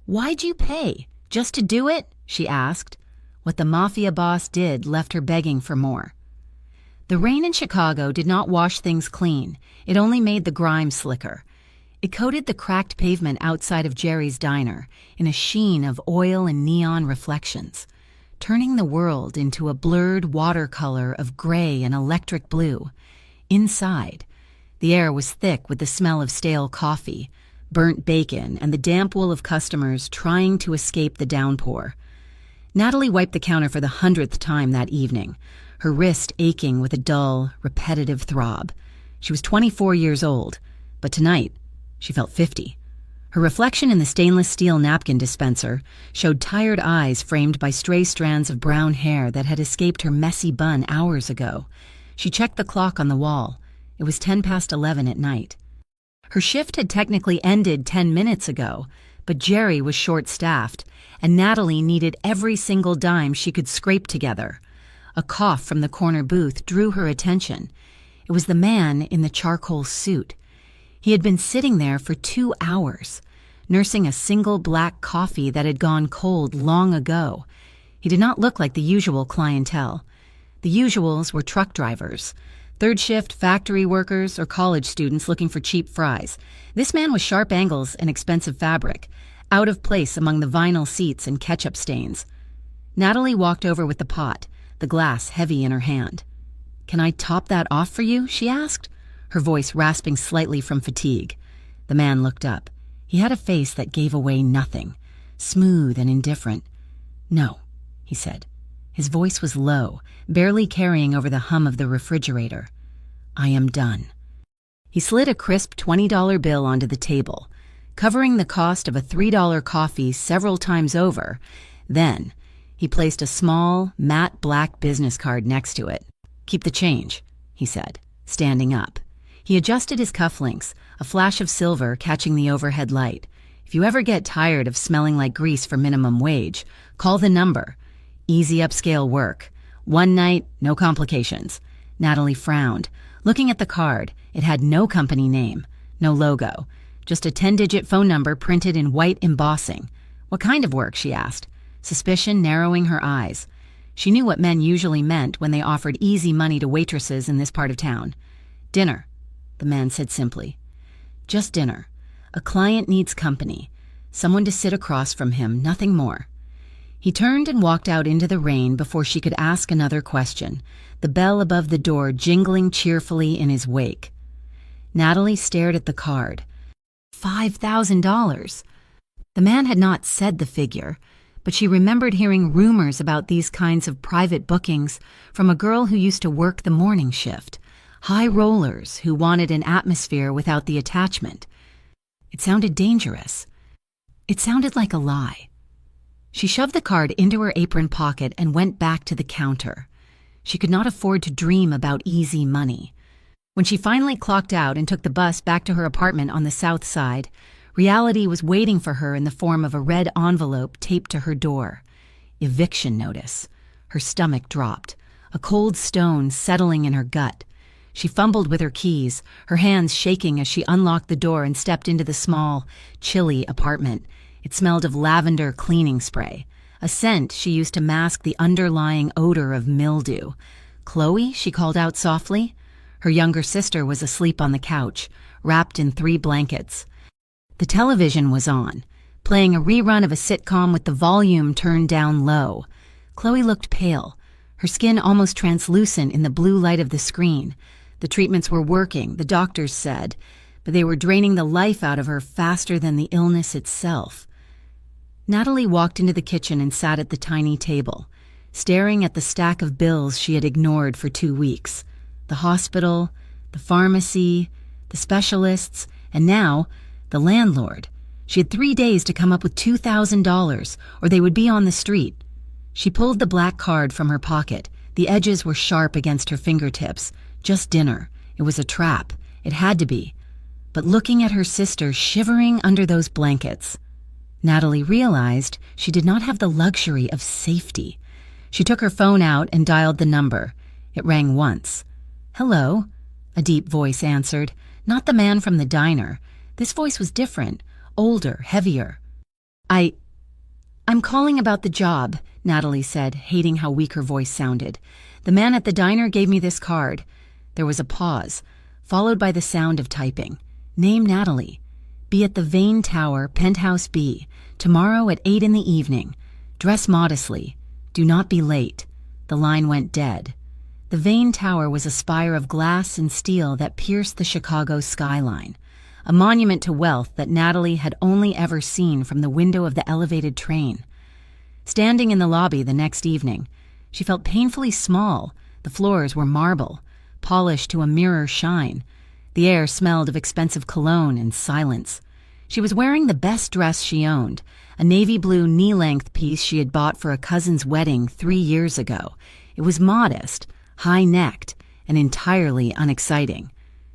"Why'd you pay? Just to do it?" she asked. What the Mafia boss did left her begging for more. The rain in Chicago did not wash things clean. It only made the grime slicker. It coated the cracked pavement outside of Jerry's diner in a sheen of oil and neon reflections, turning the world into a blurred watercolor of gray and electric blue. Inside, the air was thick with the smell of stale coffee, burnt bacon, and the damp wool of customers trying to escape the downpour. Natalie wiped the counter for the 100th time that evening, her wrist aching with a dull, repetitive throb. She was 24 years old, but tonight she felt 50. Her reflection in the stainless steel napkin dispenser showed tired eyes framed by stray strands of brown hair that had escaped her messy bun hours ago. She checked the clock on the wall. It was 11:10 at night. Her shift had technically ended 10 minutes ago, but Jerry was short-staffed, and Natalie needed every single dime she could scrape together. A cough from the corner booth drew her attention. It was the man in the charcoal suit. He had been sitting there for 2 hours, nursing a single black coffee that had gone cold long ago. He did not look like the usual clientele. The usuals were truck drivers, third-shift factory workers, or college students looking for cheap fries. This man was sharp angles and expensive fabric, out of place among the vinyl seats and ketchup stains. Natalie walked over with the pot, the glass heavy in her hand. "Can I top that off for you?" she asked, her voice rasping slightly from fatigue. The man looked up. He had a face that gave away nothing, smooth and indifferent. "No," he said. His voice was low, barely carrying over the hum of the refrigerator. "I am done." He slid a crisp $20 bill onto the table, covering the cost of a $3 coffee several times over. Then, he placed a small, matte black business card next to it. "Keep the change," he said, standing up. He adjusted his cufflinks, a flash of silver catching the overhead light. "If you ever get tired of smelling like grease for minimum wage, call the number. Easy upscale work. One night, no complications." Natalie frowned. Looking at the card, it had no company name, no logo, just a 10-digit phone number printed in white embossing. "What kind of work?" she asked, suspicion narrowing her eyes. She knew what men usually meant when they offered easy money to waitresses in this part of town. "Dinner," the man said simply. "Just dinner. A client needs company. Someone to sit across from him, nothing more." He turned and walked out into the rain before she could ask another question, the bell above the door jingling cheerfully in his wake. Natalie stared at the card. $5,000. The man had not said the figure, but she remembered hearing rumors about these kinds of private bookings from a girl who used to work the morning shift, high rollers who wanted an atmosphere without the attachment. It sounded dangerous. It sounded like a lie. She shoved the card into her apron pocket and went back to the counter. She could not afford to dream about easy money. When she finally clocked out and took the bus back to her apartment on the south side, reality was waiting for her in the form of a red envelope taped to her door. Eviction notice. Her stomach dropped, a cold stone settling in her gut. She fumbled with her keys, her hands shaking as she unlocked the door and stepped into the small, chilly apartment. It smelled of lavender cleaning spray, a scent she used to mask the underlying odor of mildew. "Chloe?" she called out softly. Her younger sister was asleep on the couch, wrapped in 3 blankets. The television was on, playing a rerun of a sitcom with the volume turned down low. Chloe looked pale, her skin almost translucent in the blue light of the screen. The treatments were working, the doctors said, but they were draining the life out of her faster than the illness itself. Natalie walked into the kitchen and sat at the tiny table, staring at the stack of bills she had ignored for 2 weeks. The hospital, the pharmacy, the specialists, and now the landlord. She had 3 days to come up with $2,000, or they would be on the street. She pulled the black card from her pocket. The edges were sharp against her fingertips. Just dinner. It was a trap. It had to be. But looking at her sister shivering under those blankets, Natalie realized she did not have the luxury of safety. She took her phone out and dialed the number. It rang once. "Hello," a deep voice answered, not the man from the diner. This voice was different, older, heavier. I, I'm calling about the job, Natalie said, hating how weak her voice sounded. The man at the diner gave me this card. There was a pause, followed by the sound of typing. Name Natalie. Be at the Vane Tower, Penthouse B, tomorrow at 8 in the evening. Dress modestly. Do not be late. The line went dead. The Vane Tower was a spire of glass and steel that pierced the Chicago skyline, a monument to wealth that Natalie had only ever seen from the window of the elevated train. Standing in the lobby the next evening, she felt painfully small. The floors were marble, polished to a mirror shine. The air smelled of expensive cologne and silence. She was wearing the best dress she owned, a navy blue knee-length piece she had bought for a cousin's wedding 3 years ago. It was modest, high-necked, and entirely unexciting.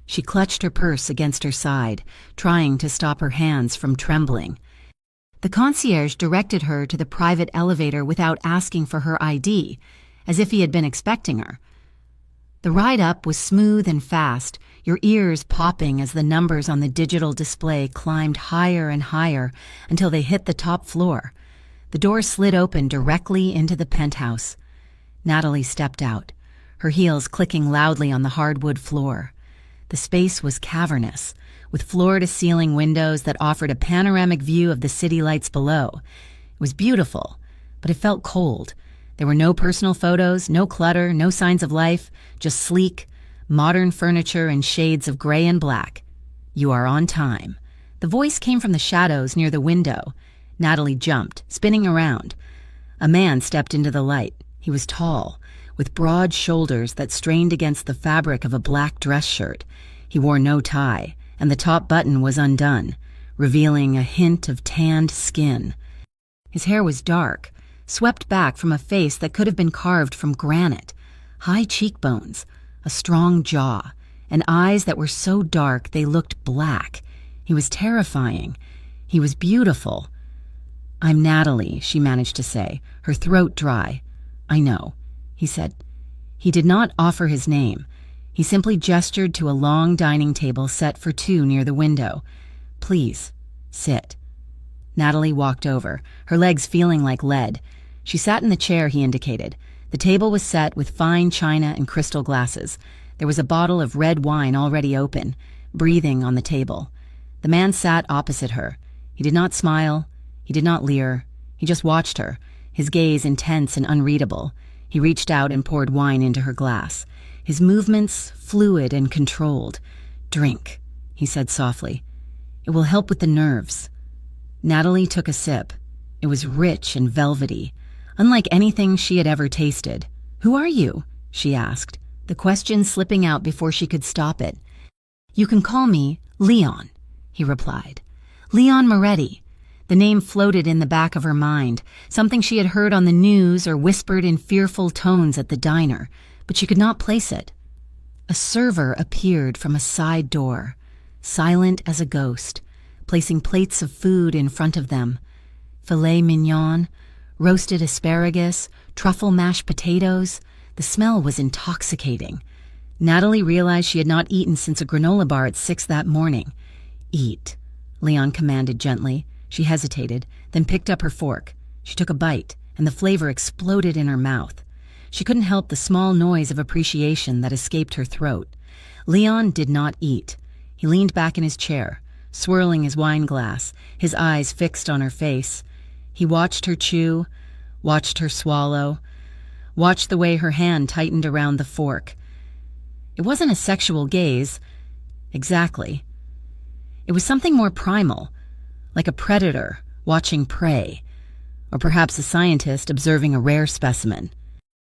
She clutched her purse against her side, trying to stop her hands from trembling. The concierge directed her to the private elevator without asking for her ID, as if he had been expecting her. The ride up was smooth and fast, your ears popping as the numbers on the digital display climbed higher and higher until they hit the top floor. The door slid open directly into the penthouse. Natalie stepped out, her heels clicking loudly on the hardwood floor. The space was cavernous, with floor-to-ceiling windows that offered a panoramic view of the city lights below. It was beautiful, but it felt cold. There were no personal photos, no clutter, no signs of life, just sleek, modern furniture and shades of gray and black. You are on time. The voice came from the shadows near the window. Natalie jumped, spinning around. A man stepped into the light. He was tall, with broad shoulders that strained against the fabric of a black dress shirt. He wore no tie, and the top button was undone, revealing a hint of tanned skin. His hair was dark, swept back from a face that could have been carved from granite, high cheekbones, a strong jaw, and eyes that were so dark they looked black. He was terrifying. He was beautiful. "I'm Natalie," she managed to say, her throat dry. "I know," he said. He did not offer his name. He simply gestured to a long dining table set for two near the window. "Please, sit." Natalie walked over, her legs feeling like lead. She sat in the chair he indicated. The table was set with fine china and crystal glasses. There was a bottle of red wine already open, breathing on the table. The man sat opposite her. He did not smile. He did not leer. He just watched her, his gaze intense and unreadable. He reached out and poured wine into her glass, his movements fluid and controlled. "Drink," he said softly. "It will help with the nerves." Natalie took a sip. It was rich and velvety, unlike anything she had ever tasted. "Who are you?" she asked, the question slipping out before she could stop it. "You can call me Leon," he replied. "Leon Moretti." The name floated in the back of her mind, something she had heard on the news or whispered in fearful tones at the diner, but she could not place it. A server appeared from a side door, silent as a ghost, placing plates of food in front of them. Filet mignon, roasted asparagus, truffle mashed potatoes. The smell was intoxicating. Natalie realized she had not eaten since a granola bar at 6 that morning. "Eat," Leon commanded gently. She hesitated, then picked up her fork. She took a bite, and the flavor exploded in her mouth. She couldn't help the small noise of appreciation that escaped her throat. Leon did not eat. He leaned back in his chair, swirling his wine glass, his eyes fixed on her face. He watched her chew, watched her swallow, watched the way her hand tightened around the fork. It wasn't a sexual gaze. Exactly. It was something more primal, like a predator watching prey, or perhaps a scientist observing a rare specimen.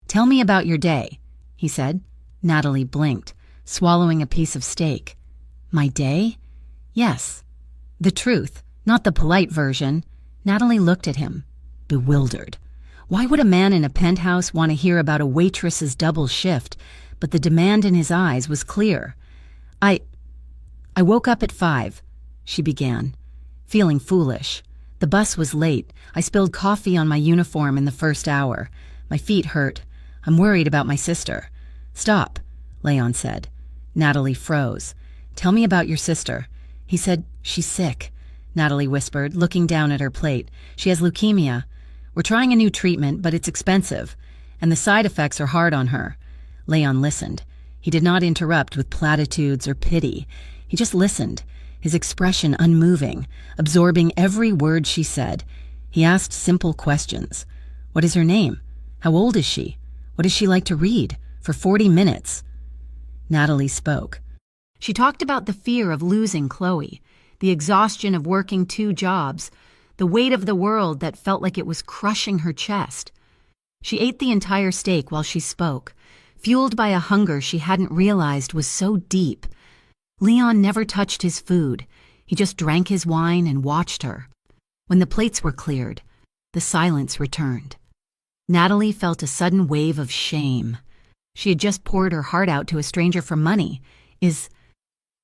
"Tell me about your day," he said. Natalie blinked, swallowing a piece of steak. "My day?" "Yes. The truth, not the polite version." Natalie looked at him, bewildered. Why would a man in a penthouse want to hear about a waitress's double shift? But the demand in his eyes was clear. I woke up at 5, she began, feeling foolish. The bus was late. I spilled coffee on my uniform in the first hour. My feet hurt. I'm worried about my sister. "Stop," Leon said. Natalie froze. "Tell me about your sister." He said, "She's sick." Natalie whispered, looking down at her plate. "She has leukemia. We're trying a new treatment, but it's expensive, and the side effects are hard on her." Leon listened. He did not interrupt with platitudes or pity. He just listened, his expression unmoving, absorbing every word she said. He asked simple questions. What is her name? How old is she? What does she like to read? For 40 minutes. Natalie spoke. She talked about the fear of losing Chloe, the exhaustion of working 2 jobs, the weight of the world that felt like it was crushing her chest. She ate the entire steak while she spoke, fueled by a hunger she hadn't realized was so deep. Leon never touched his food. He just drank his wine and watched her. When the plates were cleared, the silence returned. Natalie felt a sudden wave of shame. She had just poured her heart out to a stranger for money. Is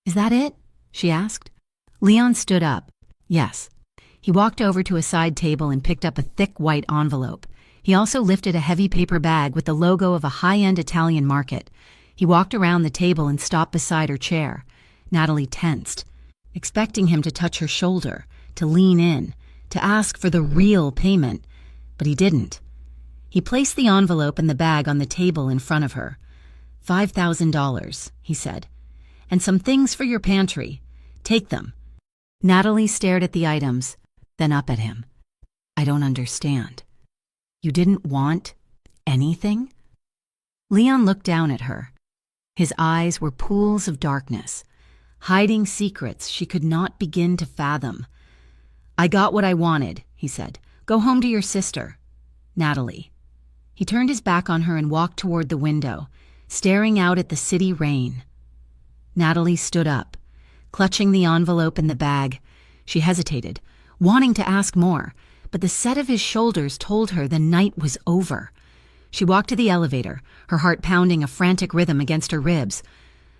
that it?" she asked. Leon stood up. Yes. He walked over to a side table and picked up a thick white envelope. He also lifted a heavy paper bag with the logo of a high-end Italian market. He walked around the table and stopped beside her chair. Natalie tensed, expecting him to touch her shoulder, to lean in, to ask for the real payment, but he didn't. He placed the envelope and the bag on the table in front of her. $5,000, he said, "and some things for your pantry. Take them." Natalie stared at the items, then up at him. "I don't understand. You didn't want anything?" Leon looked down at her. His eyes were pools of darkness, hiding secrets she could not begin to fathom. "I got what I wanted," he said. "Go home to your sister." Natalie. He turned his back on her and walked toward the window, staring out at the city rain. Natalie stood up, clutching the envelope and the bag. She hesitated, wanting to ask more, but the set of his shoulders told her the night was over. She walked to the elevator, her heart pounding a frantic rhythm against her ribs.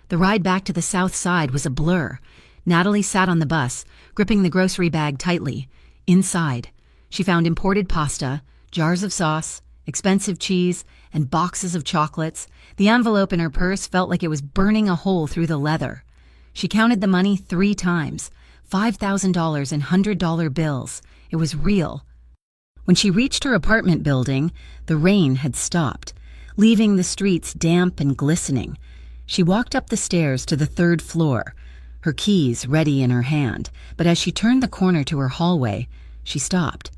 The ride back to the south side was a blur. Natalie sat on the bus, gripping the grocery bag tightly. Inside, she found imported pasta, jars of sauce, expensive cheese, and boxes of chocolates. The envelope in her purse felt like it was burning a hole through the leather. She counted the money 3 times, $5,000 in $100 bills. It was real. When she reached her apartment building, the rain had stopped, leaving the streets damp and glistening. She walked up the stairs to the 3rd floor, her keys ready in her hand, but as she turned the corner to her hallway, she stopped.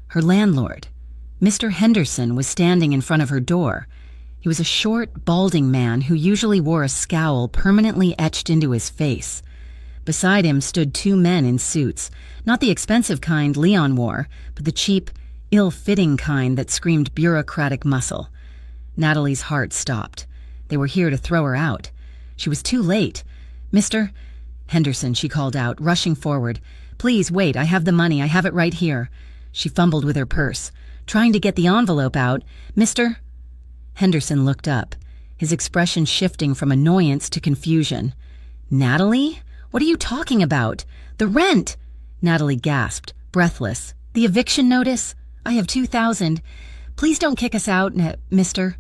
Her landlord, Mr. Henderson, was standing in front of her door. He was a short, balding man who usually wore a scowl permanently etched into his face. Beside him stood 2 men in suits, not the expensive kind Leon wore, but the cheap, ill-fitting kind that screamed bureaucratic muscle. Natalie's heart stopped. They were here to throw her out. She was too late. "Mr. Henderson," she called out, rushing forward. "Please wait, I have the money, I have it right here." She fumbled with her purse, trying to get the envelope out. "Mr. Henderson looked up, his expression shifting from annoyance to confusion. "Natalie? What are you talking about? The rent!" Natalie gasped, breathless. "The eviction notice? I have $2,000. Please don't kick us out, Mr.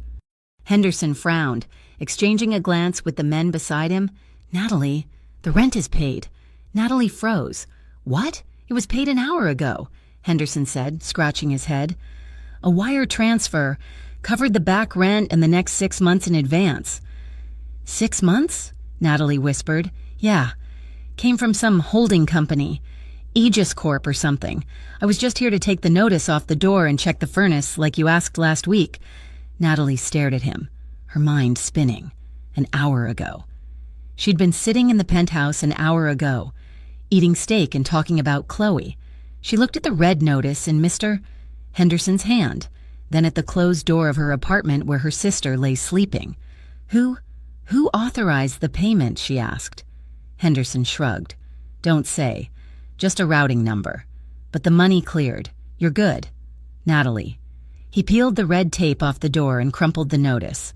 Henderson frowned, exchanging a glance with the men beside him. "Natalie, the rent is paid." Natalie froze. "What? It was paid an hour ago," Henderson said, scratching his head. "A wire transfer covered the back rent and the next 6 months in advance." "6 months?" Natalie whispered. "Yeah. Came from some holding company. Aegis Corp or something. I was just here to take the notice off the door and check the furnace like you asked last week." Natalie stared at him, her mind spinning. An hour ago. She'd been sitting in the penthouse an hour ago, eating steak and talking about Chloe. She looked at the red notice in Mr. Henderson's hand, then at the closed door of her apartment where her sister lay sleeping. Who authorized the payment?" she asked. Henderson shrugged. "Don't say. Just a routing number. But the money cleared. You're good." "Natalie." He peeled the red tape off the door and crumpled the notice.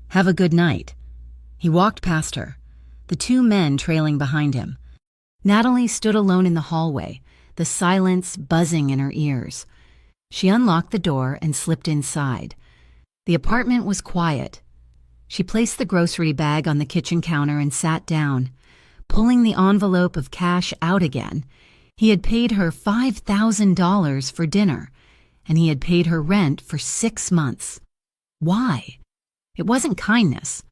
"Have a good night." He walked past her, the 2 men trailing behind him. Natalie stood alone in the hallway, the silence buzzing in her ears. She unlocked the door and slipped inside. The apartment was quiet. She placed the grocery bag on the kitchen counter and sat down. Pulling the envelope of cash out again, He had paid her $5,000 for dinner, and he had paid her rent for 6 months. Why? It wasn't kindness.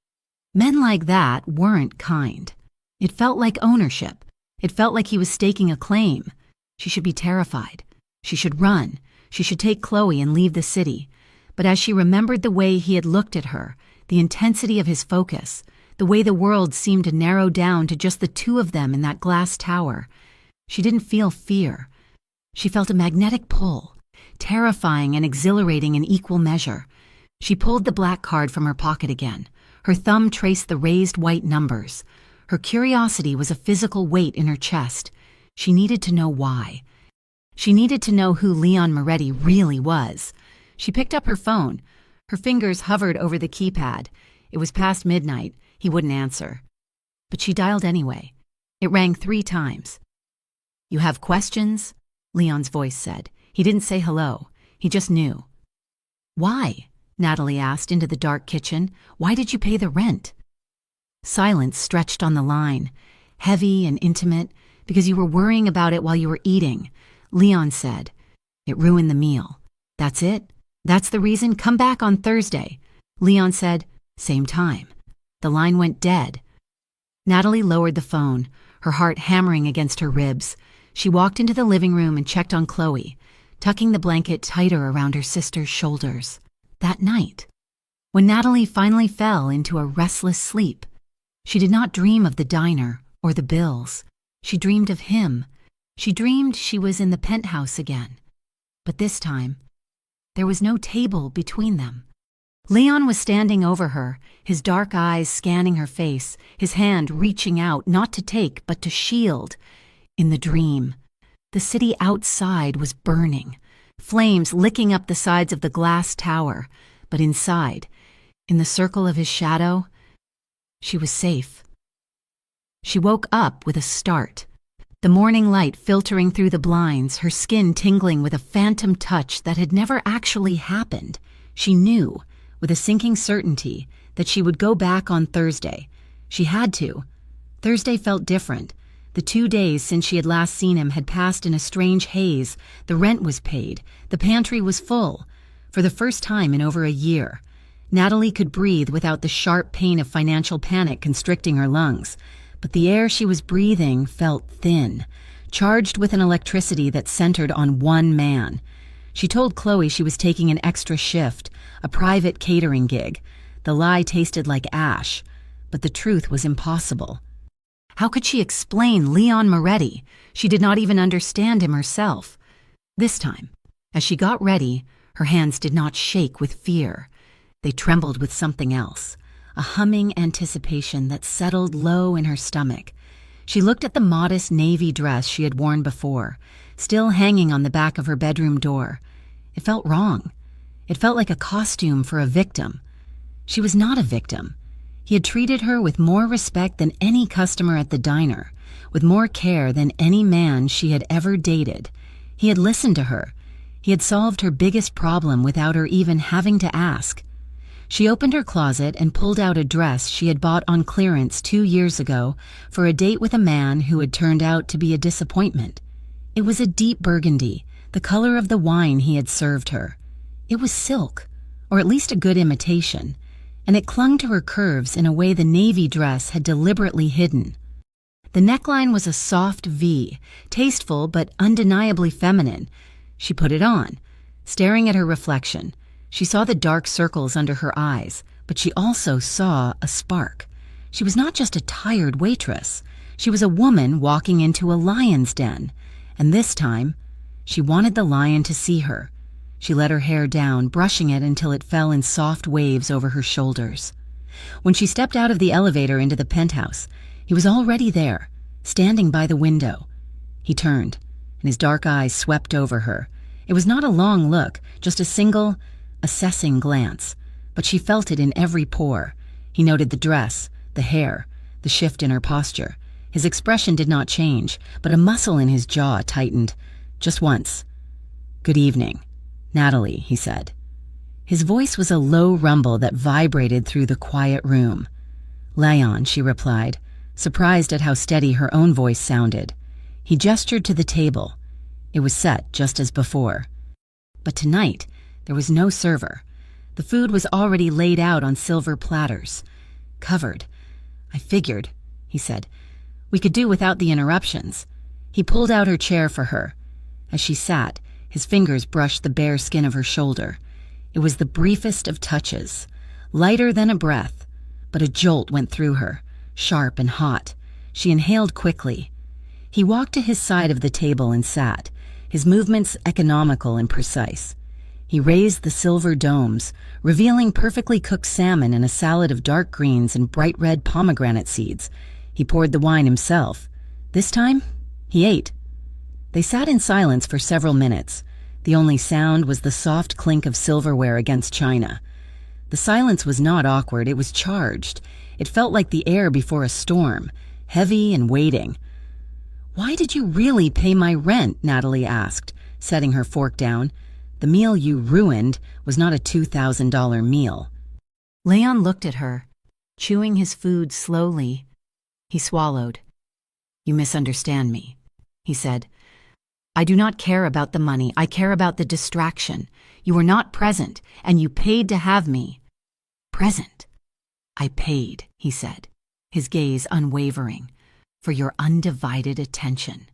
Men like that weren't kind. It felt like ownership. It felt like he was staking a claim. She should be terrified. She should run. She should take Chloe and leave the city. But as she remembered the way he had looked at her, the intensity of his focus, the way the world seemed to narrow down to just the two of them in that glass tower, she didn't feel fear. She felt a magnetic pull, terrifying and exhilarating in equal measure. She pulled the black card from her pocket again. Her thumb traced the raised white numbers. Her curiosity was a physical weight in her chest. She needed to know why. She needed to know who Leon Moretti really was. She picked up her phone. Her fingers hovered over the keypad. It was past midnight. He wouldn't answer. But she dialed anyway. It rang 3 times. "You have questions?" Leon's voice said. He didn't say hello. He just knew. "Why?" Natalie asked into the dark kitchen. "Why did you pay the rent?" Silence stretched on the line, heavy and intimate, because you were worrying about it while you were eating. Leon said, "It ruined the meal." "That's it? That's the reason? Come back on Thursday." Leon said, "Same time." The line went dead. Natalie lowered the phone, her heart hammering against her ribs. She walked into the living room and checked on Chloe, tucking the blanket tighter around her sister's shoulders. That night, when Natalie finally fell into a restless sleep, she did not dream of the diner or the bills. She dreamed of him. She dreamed she was in the penthouse again. But this time, there was no table between them. Leon was standing over her, his dark eyes scanning her face, his hand reaching out not to take but to shield. In the dream, the city outside was burning, flames licking up the sides of the glass tower, but inside, in the circle of his shadow, she was safe. She woke up with a start, the morning light filtering through the blinds, her skin tingling with a phantom touch that had never actually happened. She knew, with a sinking certainty, that she would go back on Thursday. She had to. Thursday felt different. The 2 days since she had last seen him had passed in a strange haze. The rent was paid. The pantry was full. For the first time in over a year, Natalie could breathe without the sharp pain of financial panic constricting her lungs. But the air she was breathing felt thin, charged with an electricity that centered on one man. She told Chloe she was taking an extra shift, a private catering gig. The lie tasted like ash, but the truth was impossible. How could she explain Leon Moretti? She did not even understand him herself. This time, as she got ready, her hands did not shake with fear. They trembled with something else, a humming anticipation that settled low in her stomach. She looked at the modest navy dress she had worn before, still hanging on the back of her bedroom door. It felt wrong. It felt like a costume for a victim. She was not a victim. He had treated her with more respect than any customer at the diner, with more care than any man she had ever dated. He had listened to her. He had solved her biggest problem without her even having to ask. She opened her closet and pulled out a dress she had bought on clearance 2 years ago for a date with a man who had turned out to be a disappointment. It was a deep burgundy, the color of the wine he had served her. It was silk, or at least a good imitation, and it clung to her curves in a way the navy dress had deliberately hidden. The neckline was a soft V, tasteful but undeniably feminine. She put it on. Staring at her reflection, she saw the dark circles under her eyes, but she also saw a spark. She was not just a tired waitress. She was a woman walking into a lion's den, and this time, she wanted the lion to see her. She let her hair down, brushing it until it fell in soft waves over her shoulders. When she stepped out of the elevator into the penthouse, he was already there, standing by the window. He turned, and his dark eyes swept over her. It was not a long look, just a single, assessing glance, but she felt it in every pore. He noted the dress, the hair, the shift in her posture. His expression did not change, but a muscle in his jaw tightened. Just once. "Good evening, Natalie," he said. His voice was a low rumble that vibrated through the quiet room. "Leon," she replied, surprised at how steady her own voice sounded. He gestured to the table. It was set just as before. But tonight, there was no server. The food was already laid out on silver platters. Covered. "I figured," he said. "We could do without the interruptions." He pulled out her chair for her. As she sat, his fingers brushed the bare skin of her shoulder. It was the briefest of touches, lighter than a breath, but a jolt went through her, sharp and hot. She inhaled quickly. He walked to his side of the table and sat, his movements economical and precise. He raised the silver domes, revealing perfectly cooked salmon and a salad of dark greens and bright red pomegranate seeds. He poured the wine himself. This time, he ate. They sat in silence for several minutes. The only sound was the soft clink of silverware against china. The silence was not awkward, it was charged. It felt like the air before a storm, heavy and waiting. "Why did you really pay my rent?" Natalie asked, setting her fork down. "The meal you ruined was not a $2,000 meal." Leon looked at her, chewing his food slowly. He swallowed. "You misunderstand me," he said. "I do not care about the money. I care about the distraction. You were not present, and you paid to have me." "Present?" "I paid," he said, his gaze unwavering, "for your undivided attention."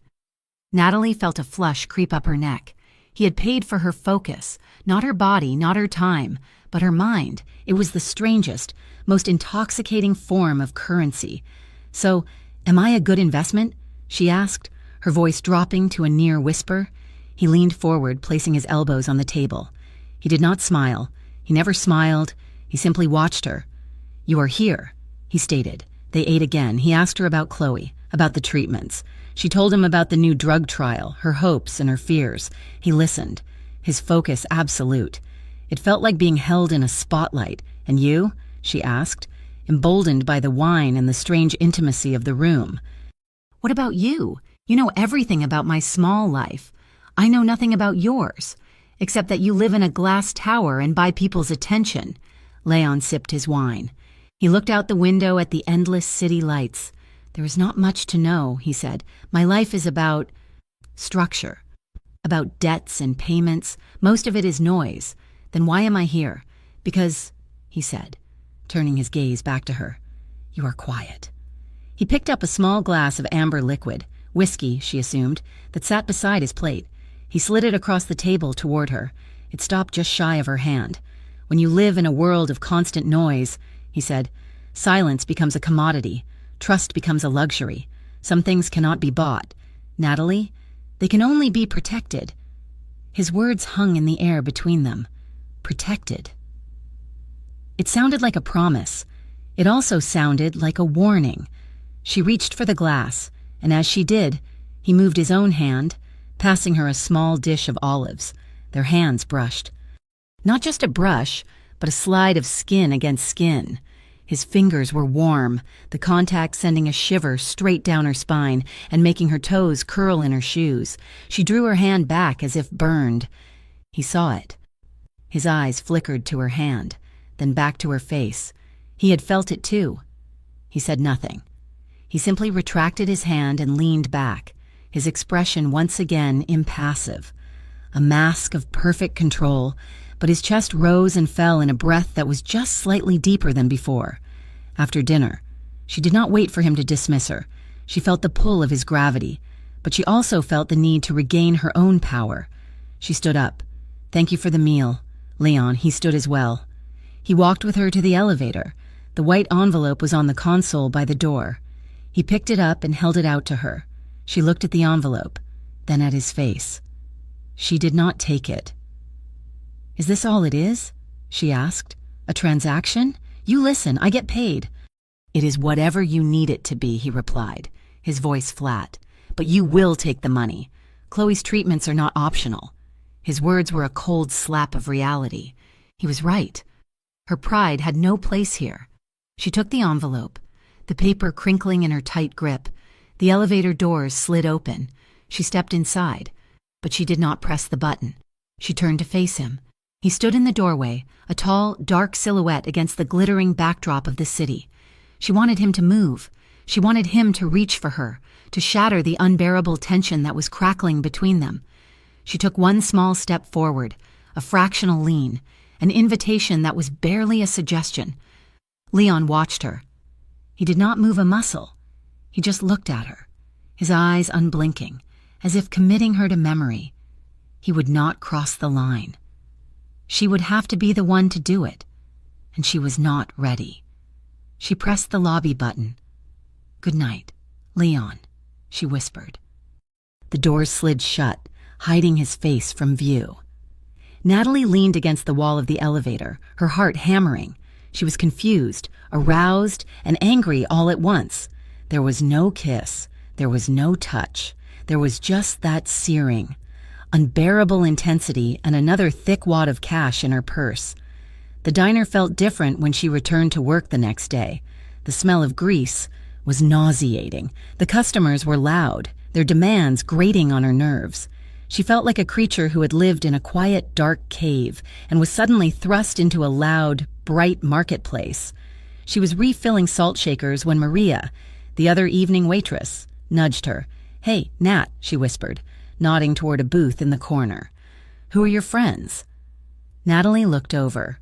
Natalie felt a flush creep up her neck. He had paid for her focus, not her body, not her time, but her mind. It was the strangest, most intoxicating form of currency. "So, am I a good investment?" she asked, her voice dropping to a near whisper. He leaned forward, placing his elbows on the table. He did not smile. He never smiled. He simply watched her. "You are here," he stated. They ate again. He asked her about Chloe, about the treatments. She told him about the new drug trial, her hopes and her fears. He listened, his focus absolute. It felt like being held in a spotlight. "And you?" she asked, emboldened by the wine and the strange intimacy of the room. "What about you? You know everything about my small life. I know nothing about yours, except that you live in a glass tower and buy people's attention." Leon sipped his wine. He looked out the window at the endless city lights. "There is not much to know," he said. "My life is about structure, about debts and payments. Most of it is noise. Then why am I here? Because," he said, turning his gaze back to her, "you are quiet." He picked up a small glass of amber liquid, whiskey, she assumed, that sat beside his plate. He slid it across the table toward her. It stopped just shy of her hand. "When you live in a world of constant noise," he said, "silence becomes a commodity. Trust becomes a luxury. Some things cannot be bought. Natalie, they can only be protected." His words hung in the air between them. Protected. It sounded like a promise. It also sounded like a warning. She reached for the glass, and as she did, he moved his own hand, passing her a small dish of olives. Their hands brushed. Not just a brush, but a slide of skin against skin. His fingers were warm, the contact sending a shiver straight down her spine and making her toes curl in her shoes. She drew her hand back as if burned. He saw it. His eyes flickered to her hand, then back to her face. He had felt it too. He said nothing. He simply retracted his hand and leaned back, his expression once again impassive. A mask of perfect control, but his chest rose and fell in a breath that was just slightly deeper than before. After dinner, she did not wait for him to dismiss her. She felt the pull of his gravity, but she also felt the need to regain her own power. She stood up. "Thank you for the meal." Leon, he stood as well. He walked with her to the elevator. The white envelope was on the console by the door. He picked it up and held it out to her. She looked at the envelope, then at his face. She did not take it. "Is this all it is?" she asked. "A transaction? You listen, I get paid." "It is whatever you need it to be," he replied, his voice flat. "But you will take the money. Chloe's treatments are not optional." His words were a cold slap of reality. He was right. Her pride had no place here. She took the envelope, the paper crinkling in her tight grip. The elevator doors slid open. She stepped inside, but she did not press the button. She turned to face him. He stood in the doorway, a tall, dark silhouette against the glittering backdrop of the city. She wanted him to move. She wanted him to reach for her, to shatter the unbearable tension that was crackling between them. She took one small step forward, a fractional lean, an invitation that was barely a suggestion. Leon watched her. He did not move a muscle. He just looked at her, his eyes unblinking, as if committing her to memory. He would not cross the line. She would have to be the one to do it, and she was not ready. She pressed the lobby button. "Good night, Leon," she whispered. The doors slid shut, hiding his face from view. Natalie leaned against the wall of the elevator, her heart hammering. She was confused, aroused, and angry all at once. There was no kiss. There was no touch. There was just that searing, unbearable intensity and another thick wad of cash in her purse. The diner felt different when she returned to work the next day. The smell of grease was nauseating. The customers were loud, their demands grating on her nerves. She felt like a creature who had lived in a quiet, dark cave and was suddenly thrust into a loud, bright marketplace. She was refilling salt shakers when Maria, the other evening waitress, nudged her. "Hey, Nat," she whispered, nodding toward a booth in the corner. "Who are your friends?" Natalie looked over.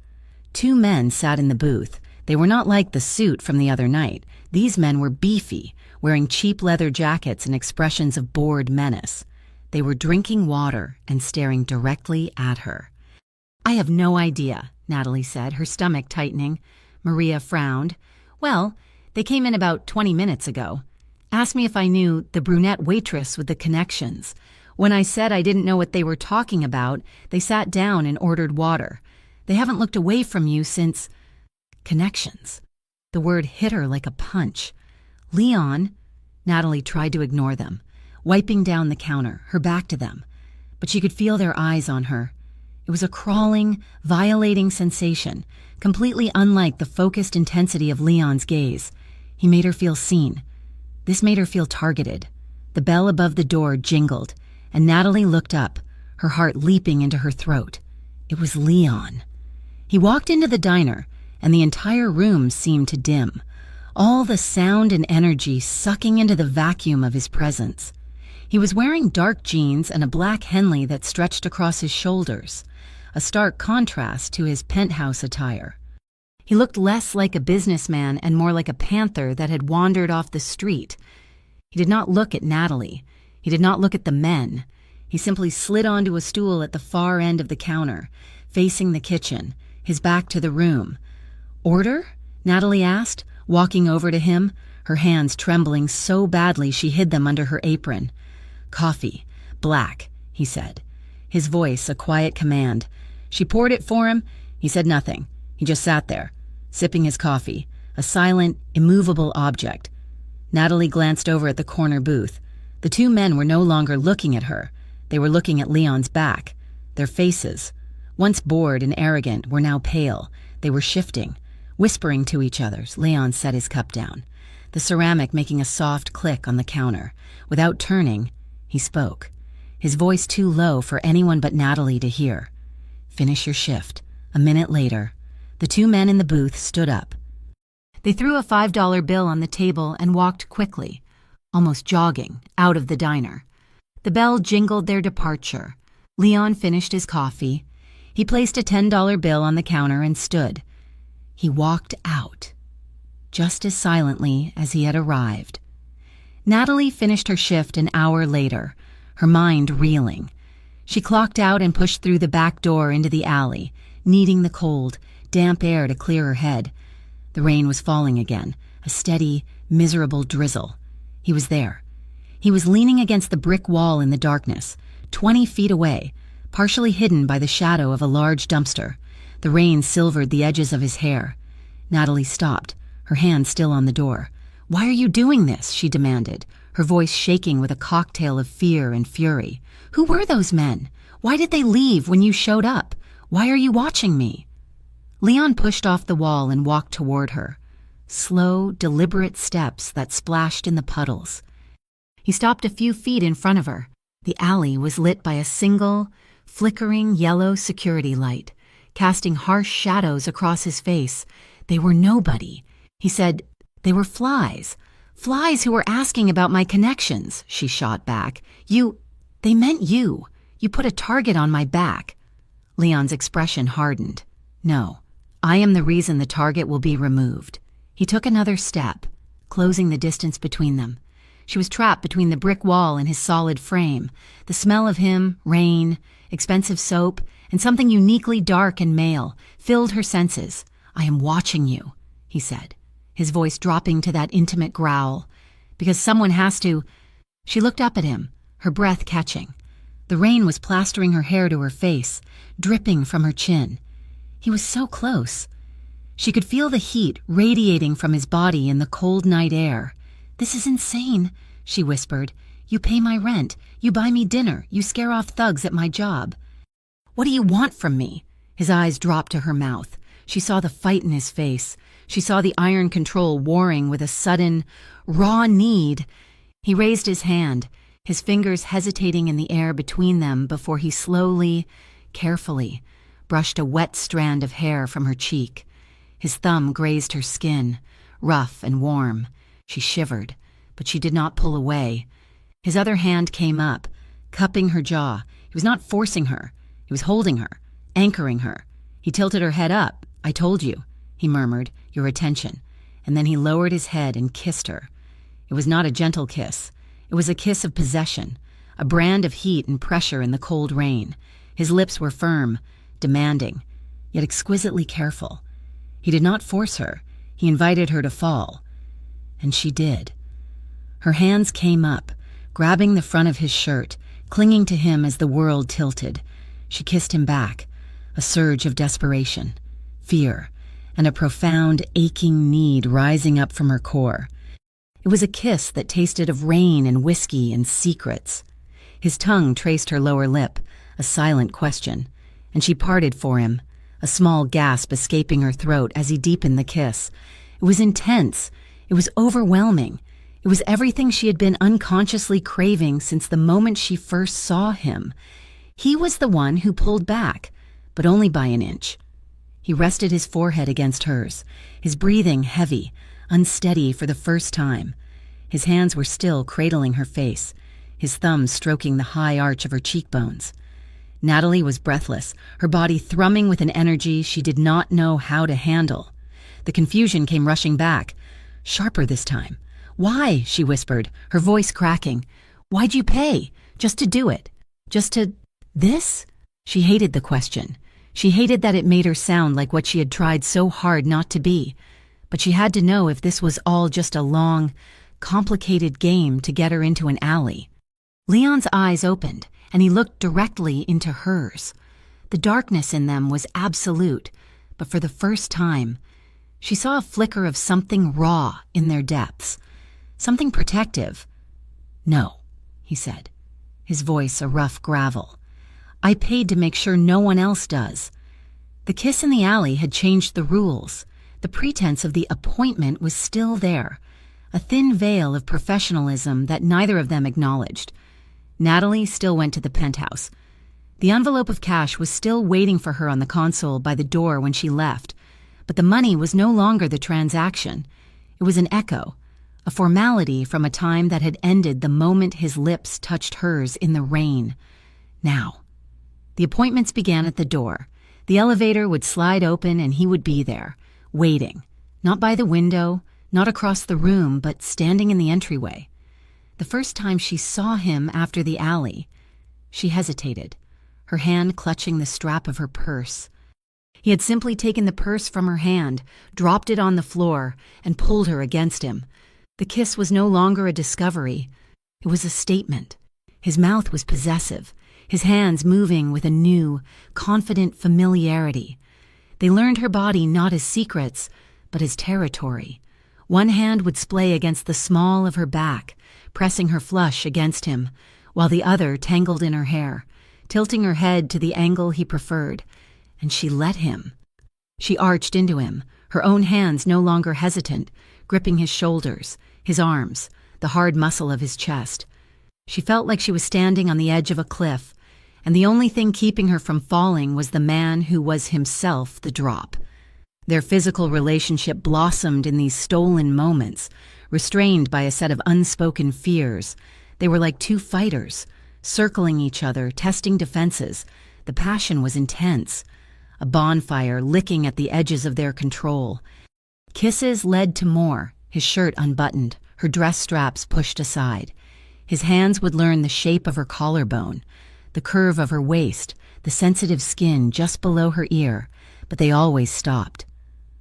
2 men sat in the booth. They were not like the suit from the other night. These men were beefy, wearing cheap leather jackets and expressions of bored menace. They were drinking water and staring directly at her. "I have no idea," Natalie said, her stomach tightening. Maria frowned. "Well, they came in about 20 minutes ago. Asked me if I knew the brunette waitress with the connections. When I said I didn't know what they were talking about, they sat down and ordered water. They haven't looked away from you since—" Connections. The word hit her like a punch. "Leon," Natalie tried to ignore them, wiping down the counter, her back to them. But she could feel their eyes on her. It was a crawling, violating sensation, completely unlike the focused intensity of Leon's gaze. He made her feel seen. This made her feel targeted. The bell above the door jingled, and Natalie looked up, her heart leaping into her throat. It was Leon. He walked into the diner, and the entire room seemed to dim, all the sound and energy sucking into the vacuum of his presence. He was wearing dark jeans and a black Henley that stretched across his shoulders, a stark contrast to his penthouse attire. He looked less like a businessman and more like a panther that had wandered off the street. He did not look at Natalie. He did not look at the men. He simply slid onto a stool at the far end of the counter, facing the kitchen, his back to the room. "Order?" Natalie asked, walking over to him, her hands trembling so badly she hid them under her apron. "Coffee. Black," he said, his voice a quiet command. She poured it for him. He said nothing. He just sat there, sipping his coffee, a silent, immovable object. Natalie glanced over at the corner booth. The 2 men were no longer looking at her. They were looking at Leon's back. Their faces, once bored and arrogant, were now pale. They were shifting, whispering to each other. Leon set his cup down, the ceramic making a soft click on the counter. Without turning, he spoke, his voice too low for anyone but Natalie to hear. "Finish your shift." A minute later, the 2 men in the booth stood up. They threw a $5 bill on the table and walked quickly, almost jogging, out of the diner. The bell jingled their departure. Leon finished his coffee. He placed a $10 bill on the counter and stood. He walked out, just as silently as he had arrived. Natalie finished her shift an hour later, her mind reeling. She clocked out and pushed through the back door into the alley, needing the cold, damp air to clear her head. The rain was falling again, a steady, miserable drizzle. He was there. He was leaning against the brick wall in the darkness, 20 feet away, partially hidden by the shadow of a large dumpster. The rain silvered the edges of his hair. Natalie stopped, her hand still on the door. "Why are you doing this?" she demanded, her voice shaking with a cocktail of fear and fury. "Who were those men? Why did they leave when you showed up? Why are you watching me?" Leon pushed off the wall and walked toward her. Slow, deliberate steps that splashed in the puddles. He stopped a few feet in front of her. The alley was lit by a single, flickering yellow security light, casting harsh shadows across his face. They were nobody. He said they were flies. Flies who were asking about my connections, she shot back. They meant you. You put a target on my back. Leon's expression hardened. No, I am the reason the target will be removed. He took another step, closing the distance between them. She was trapped between the brick wall and his solid frame. The smell of him, rain, expensive soap, and something uniquely dark and male filled her senses. I am watching you, he said, his voice dropping to that intimate growl. Because someone has to. She looked up at him, her breath catching. The rain was plastering her hair to her face, dripping from her chin. He was so close. She could feel the heat radiating from his body in the cold night air. This is insane, she whispered. You pay my rent. You buy me dinner. You scare off thugs at my job. What do you want from me? His eyes dropped to her mouth. She saw the fight in his face. She saw the iron control warring with a sudden, raw need. He raised his hand, his fingers hesitating in the air between them before he slowly, carefully, brushed a wet strand of hair from her cheek. His thumb grazed her skin, rough and warm. She shivered, but she did not pull away. His other hand came up, cupping her jaw. He was not forcing her. He was holding her, anchoring her. He tilted her head up. I told you, he murmured, your attention. And then he lowered his head and kissed her. It was not a gentle kiss. It was a kiss of possession, a brand of heat and pressure in the cold rain. His lips were firm, demanding, yet exquisitely careful. He did not force her. He invited her to fall. And she did. Her hands came up, grabbing the front of his shirt, clinging to him as the world tilted. She kissed him back, a surge of desperation, fear, and a profound, aching need rising up from her core. It was a kiss that tasted of rain and whiskey and secrets. His tongue traced her lower lip, a silent question, and she parted for him, a small gasp escaping her throat as he deepened the kiss. It was intense. It was overwhelming. It was everything she had been unconsciously craving since the moment she first saw him. He was the one who pulled back, but only by an inch. He rested his forehead against hers, his breathing heavy, unsteady for the first time. His hands were still cradling her face, his thumbs stroking the high arch of her cheekbones. Natalie was breathless, her body thrumming with an energy she did not know how to handle. The confusion came rushing back, sharper this time. Why? She whispered, her voice cracking. Why'd you pay? Just to do it? Just to... this? She hated the question. She hated that it made her sound like what she had tried so hard not to be. But she had to know if this was all just a long, complicated game to get her into an alley. Leon's eyes opened, and he looked directly into hers. The darkness in them was absolute, but for the first time, she saw a flicker of something raw in their depths, something protective. No, he said, his voice a rough gravel. I paid to make sure no one else does. The kiss in the alley had changed the rules. The pretense of the appointment was still there, a thin veil of professionalism that neither of them acknowledged. Natalie still went to the penthouse. The envelope of cash was still waiting for her on the console by the door when she left, but the money was no longer the transaction. It was an echo, a formality from a time that had ended the moment his lips touched hers in the rain. Now. The appointments began at the door. The elevator would slide open and he would be there, waiting, not by the window, not across the room, but standing in the entryway. The first time she saw him after the alley, she hesitated, her hand clutching the strap of her purse. He had simply taken the purse from her hand, dropped it on the floor, and pulled her against him. The kiss was no longer a discovery. It was a statement. His mouth was possessive, his hands moving with a new, confident familiarity. They learned her body not as secrets, but as territory. One hand would splay against the small of her back, pressing her flush against him, while the other tangled in her hair, tilting her head to the angle he preferred. And she let him. She arched into him, her own hands no longer hesitant, gripping his shoulders, his arms, the hard muscle of his chest. She felt like she was standing on the edge of a cliff, and the only thing keeping her from falling was the man who was himself the drop. Their physical relationship blossomed in these stolen moments, restrained by a set of unspoken fears. They were like two fighters, circling each other, testing defenses. The passion was intense, a bonfire licking at the edges of their control. Kisses led to more, his shirt unbuttoned, her dress straps pushed aside. His hands would learn the shape of her collarbone, the curve of her waist, the sensitive skin just below her ear, but they always stopped.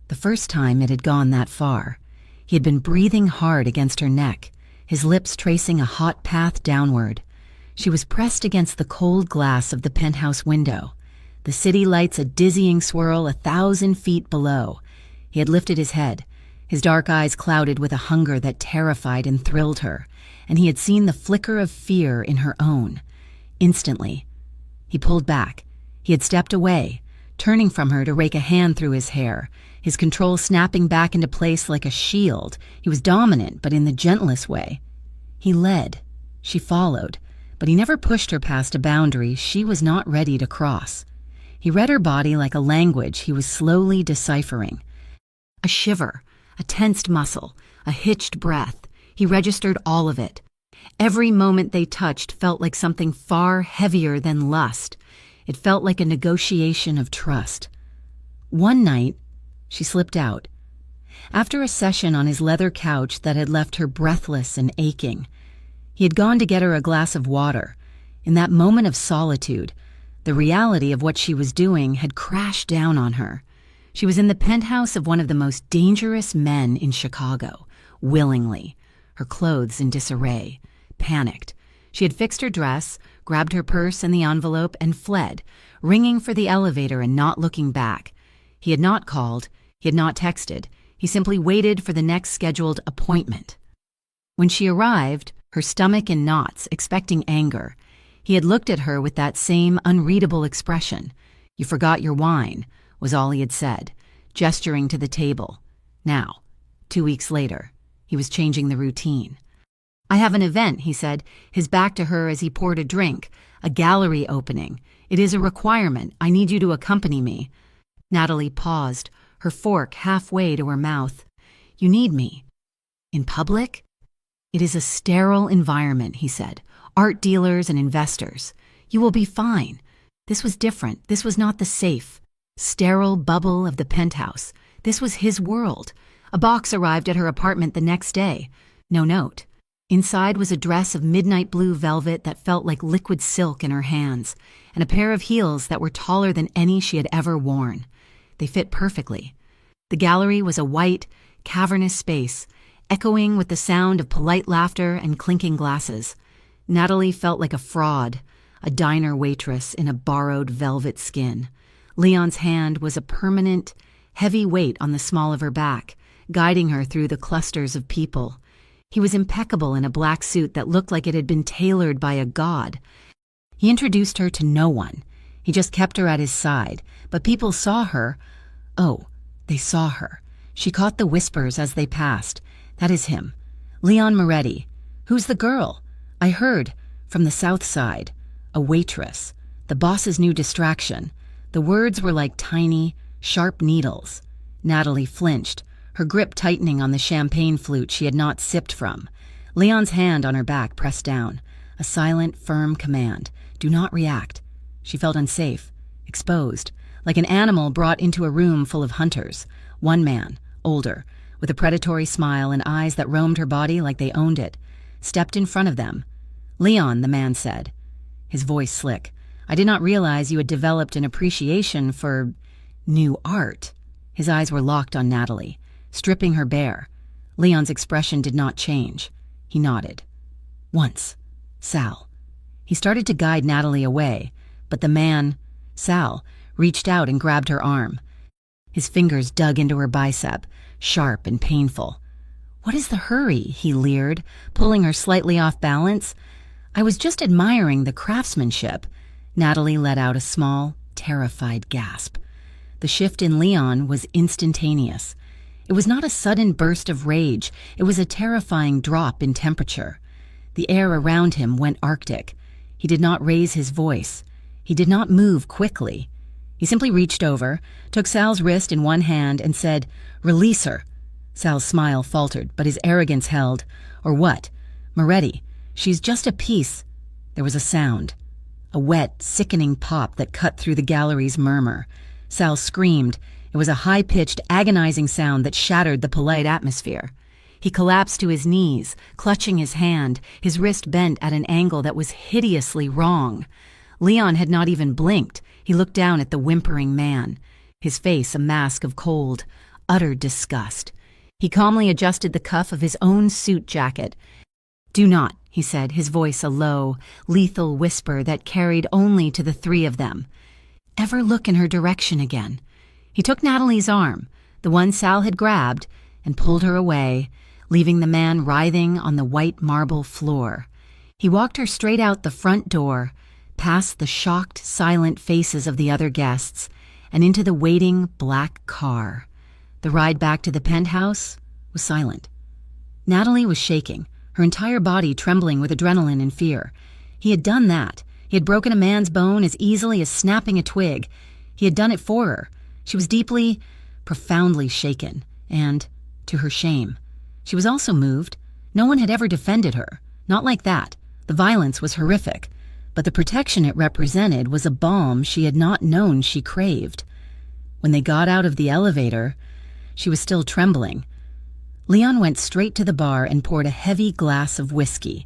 The first time it had gone that far, he had been breathing hard against her neck, his lips tracing a hot path downward. She was pressed against the cold glass of the penthouse window, the city lights a dizzying swirl 1,000 feet below. He had lifted his head, his dark eyes clouded with a hunger that terrified and thrilled her, and he had seen the flicker of fear in her own. Instantly, he pulled back. He had stepped away, turning from her to rake a hand through his hair, his control snapping back into place like a shield. He was dominant, but in the gentlest way. He led. She followed, but he never pushed her past a boundary she was not ready to cross. He read her body like a language he was slowly deciphering. A shiver, a tensed muscle, a hitched breath. He registered all of it. Every moment they touched felt like something far heavier than lust. It felt like a negotiation of trust. One night, she slipped out. After a session on his leather couch that had left her breathless and aching, he had gone to get her a glass of water. In that moment of solitude, the reality of what she was doing had crashed down on her. She was in the penthouse of one of the most dangerous men in Chicago, willingly, her clothes in disarray, panicked. She had fixed her dress, grabbed her purse and the envelope, and fled, ringing for the elevator and not looking back. He had not called, he had not texted. He simply waited for the next scheduled appointment. When she arrived, her stomach in knots, expecting anger, he had looked at her with that same unreadable expression. "You forgot your wine," was all he had said, gesturing to the table. Now, 2 weeks later, he was changing the routine. "I have an event," he said, his back to her as he poured a drink. "A gallery opening. It is a requirement. I need you to accompany me." Natalie paused, her fork halfway to her mouth. "You need me? In public?" "It is a sterile environment," he said. "Art dealers and investors. You will be fine." This was different. This was not the safe, sterile bubble of the penthouse. This was his world. A box arrived at her apartment the next day. No note. Inside was a dress of midnight blue velvet that felt like liquid silk in her hands, and a pair of heels that were taller than any she had ever worn. They fit perfectly. The gallery was a white, cavernous space, echoing with the sound of polite laughter and clinking glasses. Natalie felt like a fraud, a diner waitress in a borrowed velvet skin. Leon's hand was a permanent, heavy weight on the small of her back, guiding her through the clusters of people. He was impeccable in a black suit that looked like it had been tailored by a god. He introduced her to no one. He just kept her at his side, but people saw her. Oh, they saw her. She caught the whispers as they passed. "That is him. Leon Moretti. Who's the girl? I heard. From the south side. A waitress. The boss's new distraction." The words were like tiny, sharp needles. Natalie flinched, her grip tightening on the champagne flute she had not sipped from. Leon's hand on her back pressed down. A silent, firm command. Do not react. She felt unsafe, exposed, like an animal brought into a room full of hunters. One man, older, with a predatory smile and eyes that roamed her body like they owned it, stepped in front of them. "Leon," the man said, his voice slick, "I did not realize you had developed an appreciation for new art." His eyes were locked on Natalie, stripping her bare. Leon's expression did not change. He nodded. "Once. Sal." He started to guide Natalie away, but the man, Sal, reached out and grabbed her arm. His fingers dug into her bicep, sharp and painful. "What is the hurry?" he leered, pulling her slightly off balance. "I was just admiring the craftsmanship." Natalie let out a small, terrified gasp. The shift in Leon was instantaneous. It was not a sudden burst of rage. It was a terrifying drop in temperature. The air around him went arctic. He did not raise his voice. He did not move quickly. He simply reached over, took Sal's wrist in one hand, and said, "Release her." Sal's smile faltered, but his arrogance held. "Or what? Moretti, she's just a piece." There was a sound. A wet, sickening pop that cut through the gallery's murmur. Sal screamed. It was a high-pitched, agonizing sound that shattered the polite atmosphere. He collapsed to his knees, clutching his hand, his wrist bent at an angle that was hideously wrong. Leon had not even blinked. He looked down at the whimpering man, his face a mask of cold, utter disgust. He calmly adjusted the cuff of his own suit jacket. "Do not," he said, his voice a low, lethal whisper that carried only to the three of them, "ever look in her direction again." He took Natalie's arm, the one Sal had grabbed, and pulled her away, leaving the man writhing on the white marble floor. He walked her straight out the front door, past the shocked, silent faces of the other guests, and into the waiting black car. The ride back to the penthouse was silent. Natalie was shaking, her entire body trembling with adrenaline and fear. He had done that. He had broken a man's bone as easily as snapping a twig. He had done it for her. She was deeply, profoundly shaken, and, to her shame, she was also moved. No one had ever defended her. Not like that. The violence was horrific, but the protection it represented was a balm she had not known she craved. When they got out of the elevator, she was still trembling. Leon went straight to the bar and poured a heavy glass of whiskey.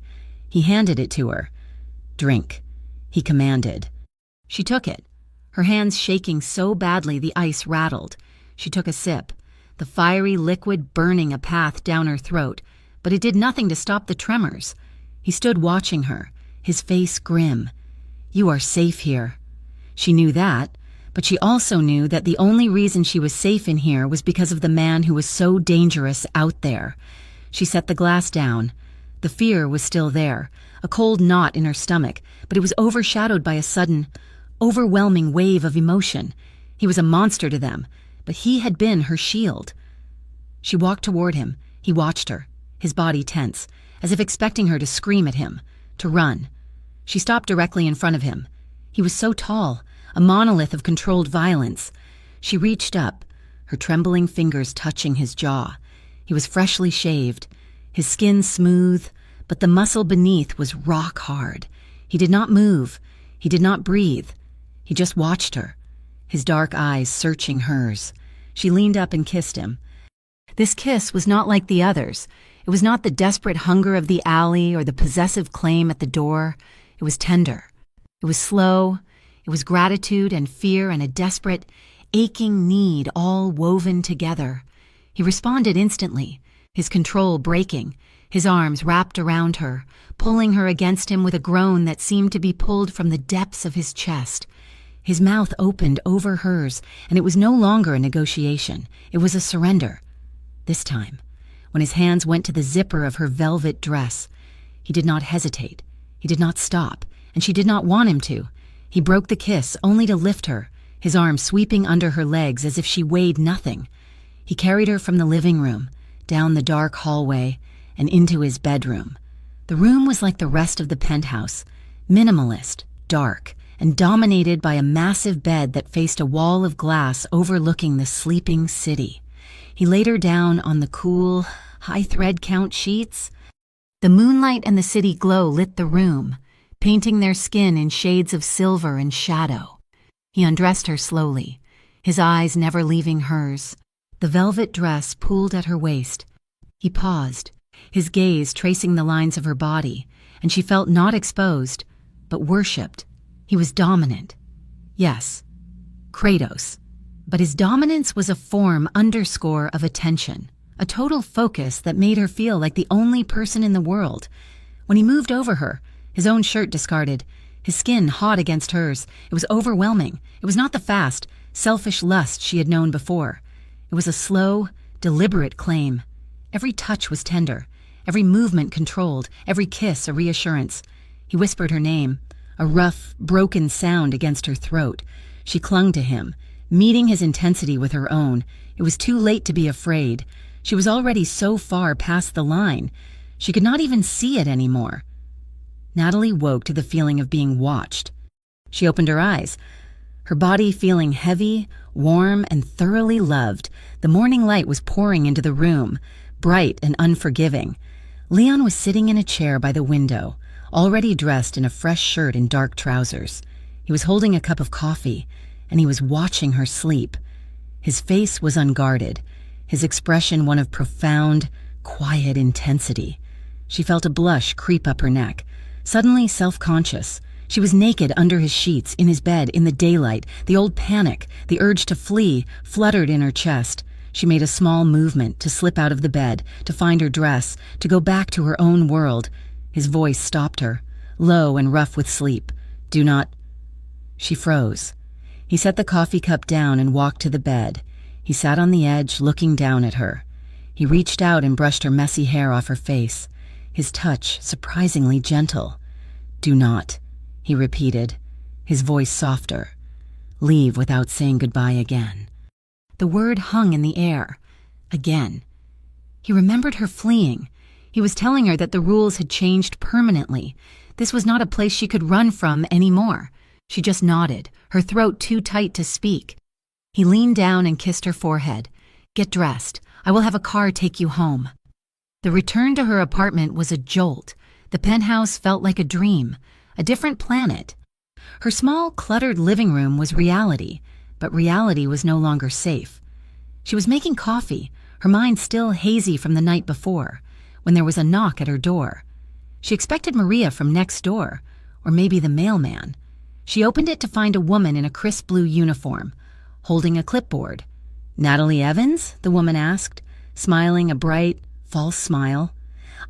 He handed it to her. "Drink," he commanded. She took it, her hands shaking so badly the ice rattled. She took a sip, the fiery liquid burning a path down her throat, but it did nothing to stop the tremors. He stood watching her, his face grim. "You are safe here." She knew that, but she also knew that the only reason she was safe in here was because of the man who was so dangerous out there. She set the glass down. The fear was still there, a cold knot in her stomach, but it was overshadowed by a sudden, overwhelming wave of emotion. He was a monster to them, but he had been her shield. She walked toward him. He watched her, his body tense, as if expecting her to scream at him, to run. She stopped directly in front of him. He was so tall, a monolith of controlled violence. She reached up, her trembling fingers touching his jaw. He was freshly shaved, his skin smooth, but the muscle beneath was rock hard. He did not move. He did not breathe. He just watched her, his dark eyes searching hers. She leaned up and kissed him. This kiss was not like the others. It was not the desperate hunger of the alley or the possessive claim at the door. It was tender. It was slow. It was gratitude and fear and a desperate, aching need all woven together. He responded instantly, his control breaking, his arms wrapped around her, pulling her against him with a groan that seemed to be pulled from the depths of his chest. His mouth opened over hers, and it was no longer a negotiation. It was a surrender. This time, when his hands went to the zipper of her velvet dress, he did not hesitate. He did not stop, and she did not want him to. He broke the kiss only to lift her, his arm sweeping under her legs as if she weighed nothing. He carried her from the living room, down the dark hallway, and into his bedroom. The room was like the rest of the penthouse, minimalist, dark, and dominated by a massive bed that faced a wall of glass overlooking the sleeping city. He laid her down on the cool, high thread count sheets. The moonlight and the city glow lit the room, painting their skin in shades of silver and shadow. He undressed her slowly, his eyes never leaving hers. The velvet dress pulled at her waist. He paused, his gaze tracing the lines of her body, and she felt not exposed, but worshipped. He was dominant. Yes, Kratos. But his dominance was a form underscore of attention, a total focus that made her feel like the only person in the world. When he moved over her, his own shirt discarded, his skin hot against hers, it was overwhelming. It was not the fast, selfish lust she had known before. It was a slow, deliberate claim. Every touch was tender, every movement controlled, every kiss a reassurance. He whispered her name, a rough, broken sound against her throat. She clung to him, meeting his intensity with her own. It was too late to be afraid. She was already so far past the line. She could not even see it anymore. Natalie woke to the feeling of being watched. She opened her eyes. Her body feeling heavy, warm, and thoroughly loved, the morning light was pouring into the room, bright and unforgiving. Leon was sitting in a chair by the window, already dressed in a fresh shirt and dark trousers. He was holding a cup of coffee, and he was watching her sleep. His face was unguarded, his expression one of profound, quiet intensity. She felt a blush creep up her neck, suddenly self-conscious. She was naked under his sheets, in his bed, in the daylight. The old panic, the urge to flee, fluttered in her chest. She made a small movement to slip out of the bed, to find her dress, to go back to her own world. His voice stopped her, low and rough with sleep. "Do not—" She froze. He set the coffee cup down and walked to the bed. He sat on the edge, looking down at her. He reached out and brushed her messy hair off her face, his touch surprisingly gentle. "Do not," he repeated, his voice softer. "Leave without saying goodbye again." The word hung in the air. Again. He remembered her fleeing. He was telling her that the rules had changed permanently. This was not a place she could run from anymore. She just nodded, her throat too tight to speak. He leaned down and kissed her forehead. "Get dressed. I will have a car take you home." The return to her apartment was a jolt. The penthouse felt like a dream, a different planet. Her small, cluttered living room was reality, but reality was no longer safe. She was making coffee, her mind still hazy from the night before, when there was a knock at her door. She expected Maria from next door, or maybe the mailman. She opened it to find a woman in a crisp blue uniform, holding a clipboard. "Natalie Evans?" the woman asked, smiling a bright, false smile.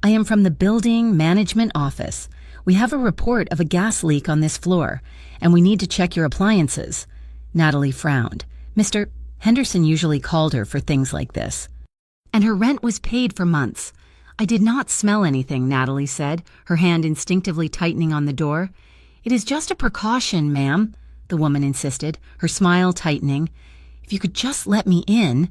"I am from the building management office. We have a report of a gas leak on this floor, and we need to check your appliances." Natalie frowned. Mr. Henderson usually called her for things like this. "And her rent was paid for months." "I did not smell anything," Natalie said, her hand instinctively tightening on the door. "It is just a precaution, ma'am," the woman insisted, her smile tightening. "If you could just let me in."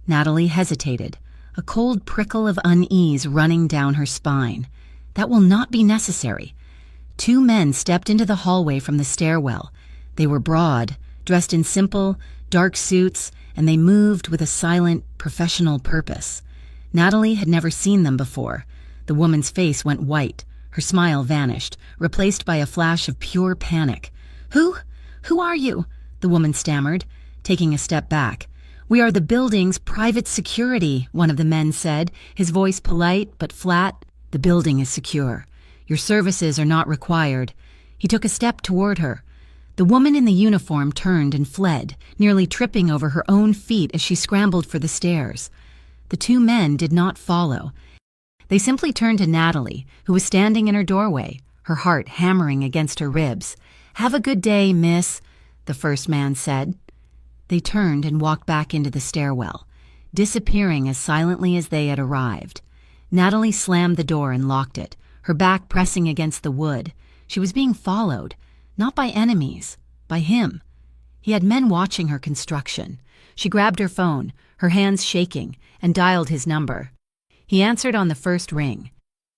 Natalie hesitated, a cold prickle of unease running down her spine. "That will not be necessary." Two men stepped into the hallway from the stairwell. They were broad, dressed in simple, dark suits, and they moved with a silent, professional purpose. Natalie had never seen them before. The woman's face went white. Her smile vanished, replaced by a flash of pure panic. Who are you?" the woman stammered, taking a step back. "We are the building's private security," one of the men said, his voice polite but flat. "The building is secure. Your services are not required." He took a step toward her. The woman in the uniform turned and fled, nearly tripping over her own feet as she scrambled for the stairs. The two men did not follow. They simply turned to Natalie, who was standing in her doorway, her heart hammering against her ribs. "Have a good day, miss," the first man said. They turned and walked back into the stairwell, disappearing as silently as they had arrived. Natalie slammed the door and locked it, her back pressing against the wood. She was being followed, not by enemies, by him. He had men watching her construction. She grabbed her phone, her hands shaking, and dialed his number. He answered on the first ring.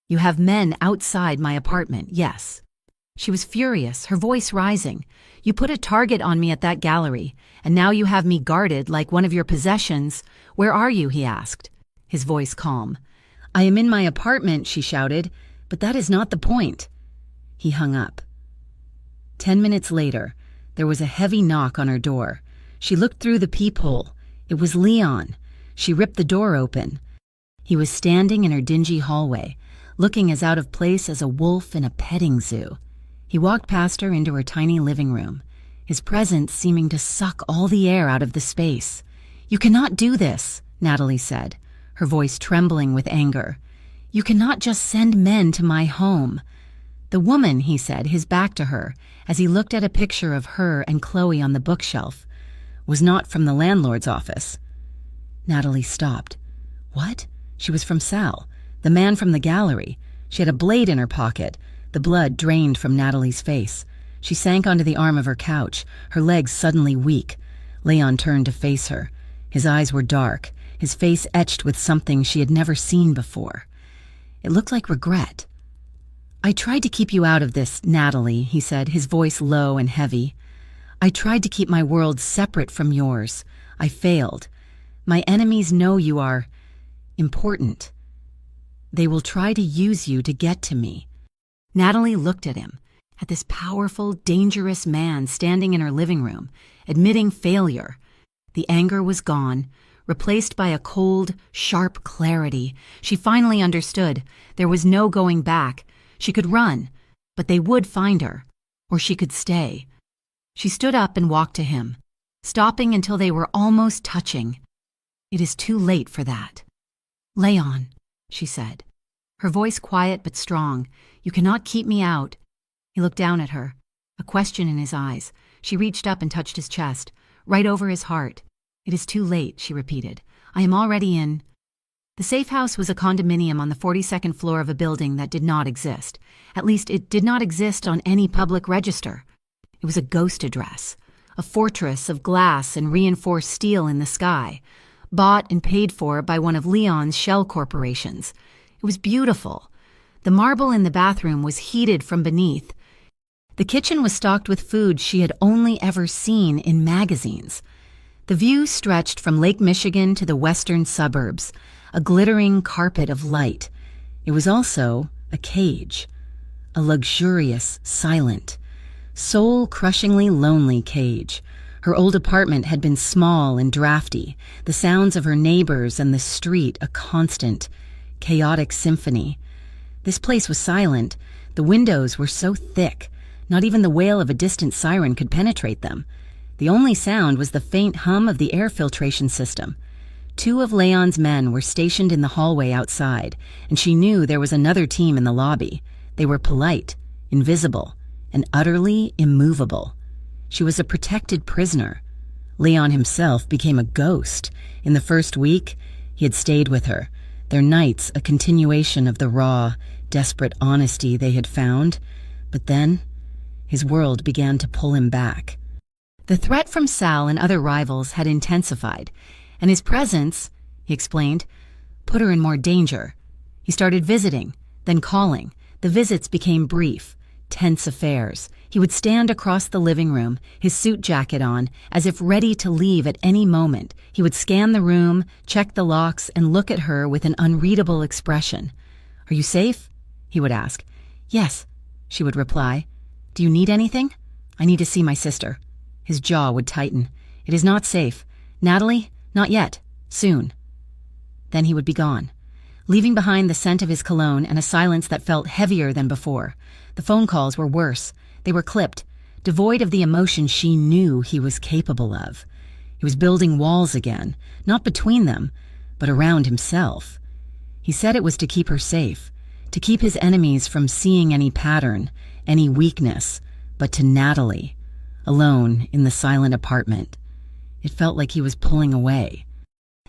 "You have men outside my apartment, yes." She was furious, her voice rising. "You put a target on me at that gallery, and now you have me guarded like one of your possessions. Where are you?" he asked, his voice calm. "I am in my apartment," she shouted, "but that is not the point." He hung up. 10 minutes later, there was a heavy knock on her door. She looked through the peephole. It was Leon. She ripped the door open. He was standing in her dingy hallway, looking as out of place as a wolf in a petting zoo. He walked past her into her tiny living room, his presence seeming to suck all the air out of the space. "You cannot do this," Natalie said, her voice trembling with anger. "You cannot just send men to my home." "The woman," he said, his back to her, as he looked at a picture of her and Chloe on the bookshelf, "was not from the landlord's office." Natalie stopped. What? She was from Sal, the man from the gallery. She had a blade in her pocket. The blood drained from Natalie's face. She sank onto the arm of her couch, her legs suddenly weak. Leon turned to face her. His eyes were dark, his face etched with something she had never seen before. It looked like regret. "I tried to keep you out of this, Natalie," he said, his voice low and heavy. I tried to keep my world separate from yours. I failed. My enemies know you are important. They will try to use you to get to me." Natalie looked at him, at this powerful, dangerous man standing in her living room, admitting failure. The anger was gone, replaced by a cold, sharp clarity. She finally understood. There was no going back. She could run, but they would find her, or she could stay. She stood up and walked to him, stopping until they were almost touching. "It is too late for that." "Leon," she said, her voice quiet but strong, "you cannot keep me out." He looked down at her, a question in his eyes. She reached up and touched his chest, right over his heart. "It is too late," she repeated. "I am already in." The safe house was a condominium on the 42nd floor of a building that did not exist. At least, it did not exist on any public register. It was a ghost address, a fortress of glass and reinforced steel in the sky, bought and paid for by one of Leon's shell corporations. It was beautiful. The marble in the bathroom was heated from beneath. The kitchen was stocked with food she had only ever seen in magazines. The view stretched from Lake Michigan to the western suburbs, a glittering carpet of light. It was also a cage, a luxurious, silent, soul-crushingly lonely cage. Her old apartment had been small and drafty, the sounds of her neighbors and the street a constant, chaotic symphony. This place was silent. The windows were so thick, not even the wail of a distant siren could penetrate them. The only sound was the faint hum of the air filtration system. 2 of Leon's men were stationed in the hallway outside, and she knew there was another team in the lobby. They were polite, invisible, and utterly immovable. She was a protected prisoner. Leon himself became a ghost. In the first week, he had stayed with her, their nights a continuation of the raw, desperate honesty they had found. But then, his world began to pull him back. The threat from Sal and other rivals had intensified, and his presence, he explained, put her in more danger. He started visiting, then calling. The visits became brief, tense affairs. He would stand across the living room, his suit jacket on, as if ready to leave at any moment. He would scan the room, check the locks, and look at her with an unreadable expression. "Are you safe?" he would ask. "Yes," she would reply. "Do you need anything?" "I need to see my sister." His jaw would tighten. "It is not safe. Natalie? Not yet. Soon." Then he would be gone, leaving behind the scent of his cologne and a silence that felt heavier than before. The phone calls were worse. They were clipped, devoid of the emotion she knew he was capable of. He was building walls again, not between them, but around himself. He said it was to keep her safe, to keep his enemies from seeing any pattern, any weakness, but to Natalie, alone in the silent apartment. It felt like he was pulling away.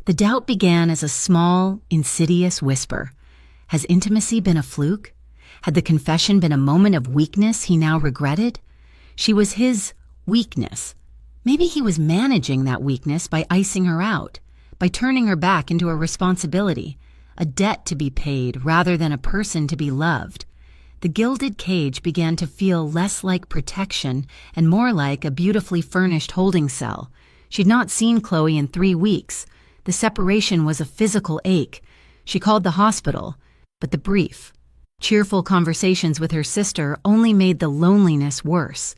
The doubt began as a small, insidious whisper. Has intimacy been a fluke? Had the confession been a moment of weakness he now regretted? She was his weakness. Maybe he was managing that weakness by icing her out, by turning her back into a responsibility, a debt to be paid rather than a person to be loved. The gilded cage began to feel less like protection and more like a beautifully furnished holding cell. She'd not seen Chloe in 3 weeks. The separation was a physical ache. She called the hospital, but the brief, cheerful conversations with her sister only made the loneliness worse.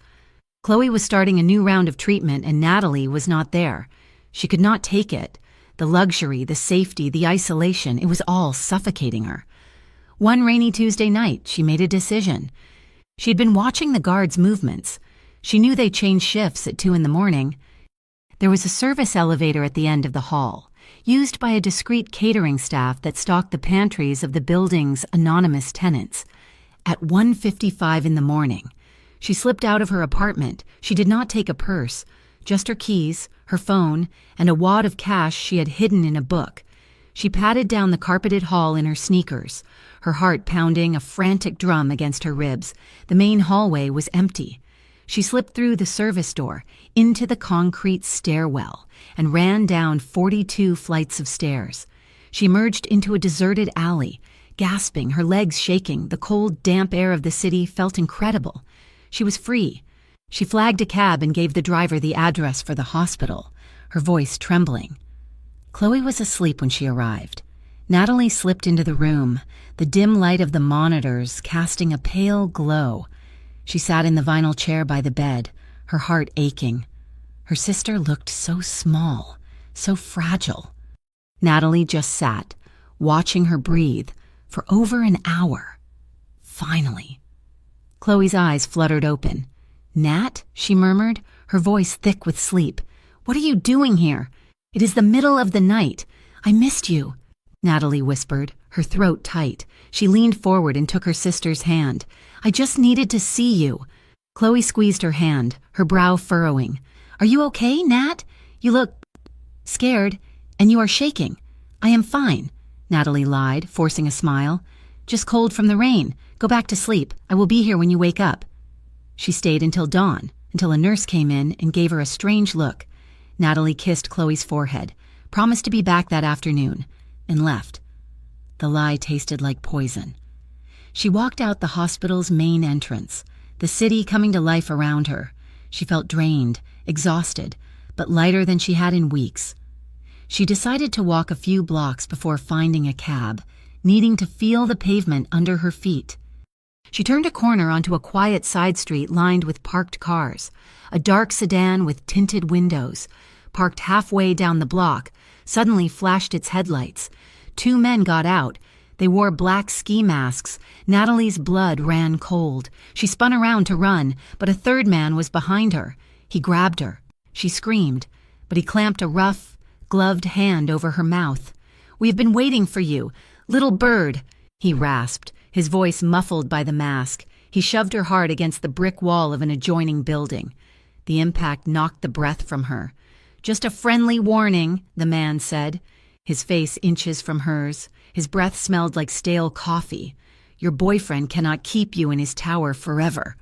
Chloe was starting a new round of treatment and Natalie was not there. She could not take it. The luxury, the safety, the isolation, it was all suffocating her. One rainy Tuesday night, she made a decision. She'd been watching the guards' movements. She knew they changed shifts at 2 a.m. There was a service elevator at the end of the hall, used by a discreet catering staff that stocked the pantries of the building's anonymous tenants. At 1:55 in the morning, she slipped out of her apartment. She did not take a purse, just her keys, her phone, and a wad of cash she had hidden in a book. She padded down the carpeted hall in her sneakers, her heart pounding a frantic drum against her ribs. The main hallway was empty. She slipped through the service door, into the concrete stairwell, and ran down 42 flights of stairs. She emerged into a deserted alley, gasping, her legs shaking. The cold, damp air of the city felt incredible. She was free. She flagged a cab and gave the driver the address for the hospital, her voice trembling. Chloe was asleep when she arrived. Natalie slipped into the room, the dim light of the monitors casting a pale glow. She sat in the vinyl chair by the bed, her heart aching. Her sister looked so small, so fragile. Natalie just sat, watching her breathe, for over an hour. Finally. Chloe's eyes fluttered open. "Nat," she murmured, her voice thick with sleep. "What are you doing here? It is the middle of the night. I missed you," Natalie whispered, her throat tight. She leaned forward and took her sister's hand. "I just needed to see you." Chloe squeezed her hand, her brow furrowing. "Are you okay, Nat? You look scared, and you are shaking." "I am fine," Natalie lied, forcing a smile. "Just cold from the rain. Go back to sleep. I will be here when you wake up." She stayed until dawn, until a nurse came in and gave her a strange look. Natalie kissed Chloe's forehead, promised to be back that afternoon, and left. The lie tasted like poison. She walked out the hospital's main entrance, the city coming to life around her. She felt drained, exhausted, but lighter than she had in weeks. She decided to walk a few blocks before finding a cab, needing to feel the pavement under her feet. She turned a corner onto a quiet side street lined with parked cars. A dark sedan with tinted windows, parked halfway down the block, suddenly flashed its headlights. Two men got out. They wore black ski masks. Natalie's blood ran cold. She spun around to run, but a third man was behind her. He grabbed her. She screamed, but he clamped a rough, gloved hand over her mouth. "We have been waiting for you. Little bird," he rasped, his voice muffled by the mask. He shoved her hard against the brick wall of an adjoining building. The impact knocked the breath from her. "Just a friendly warning," the man said, his face inches from hers. His breath smelled like stale coffee. "Your boyfriend cannot keep you in his tower forever."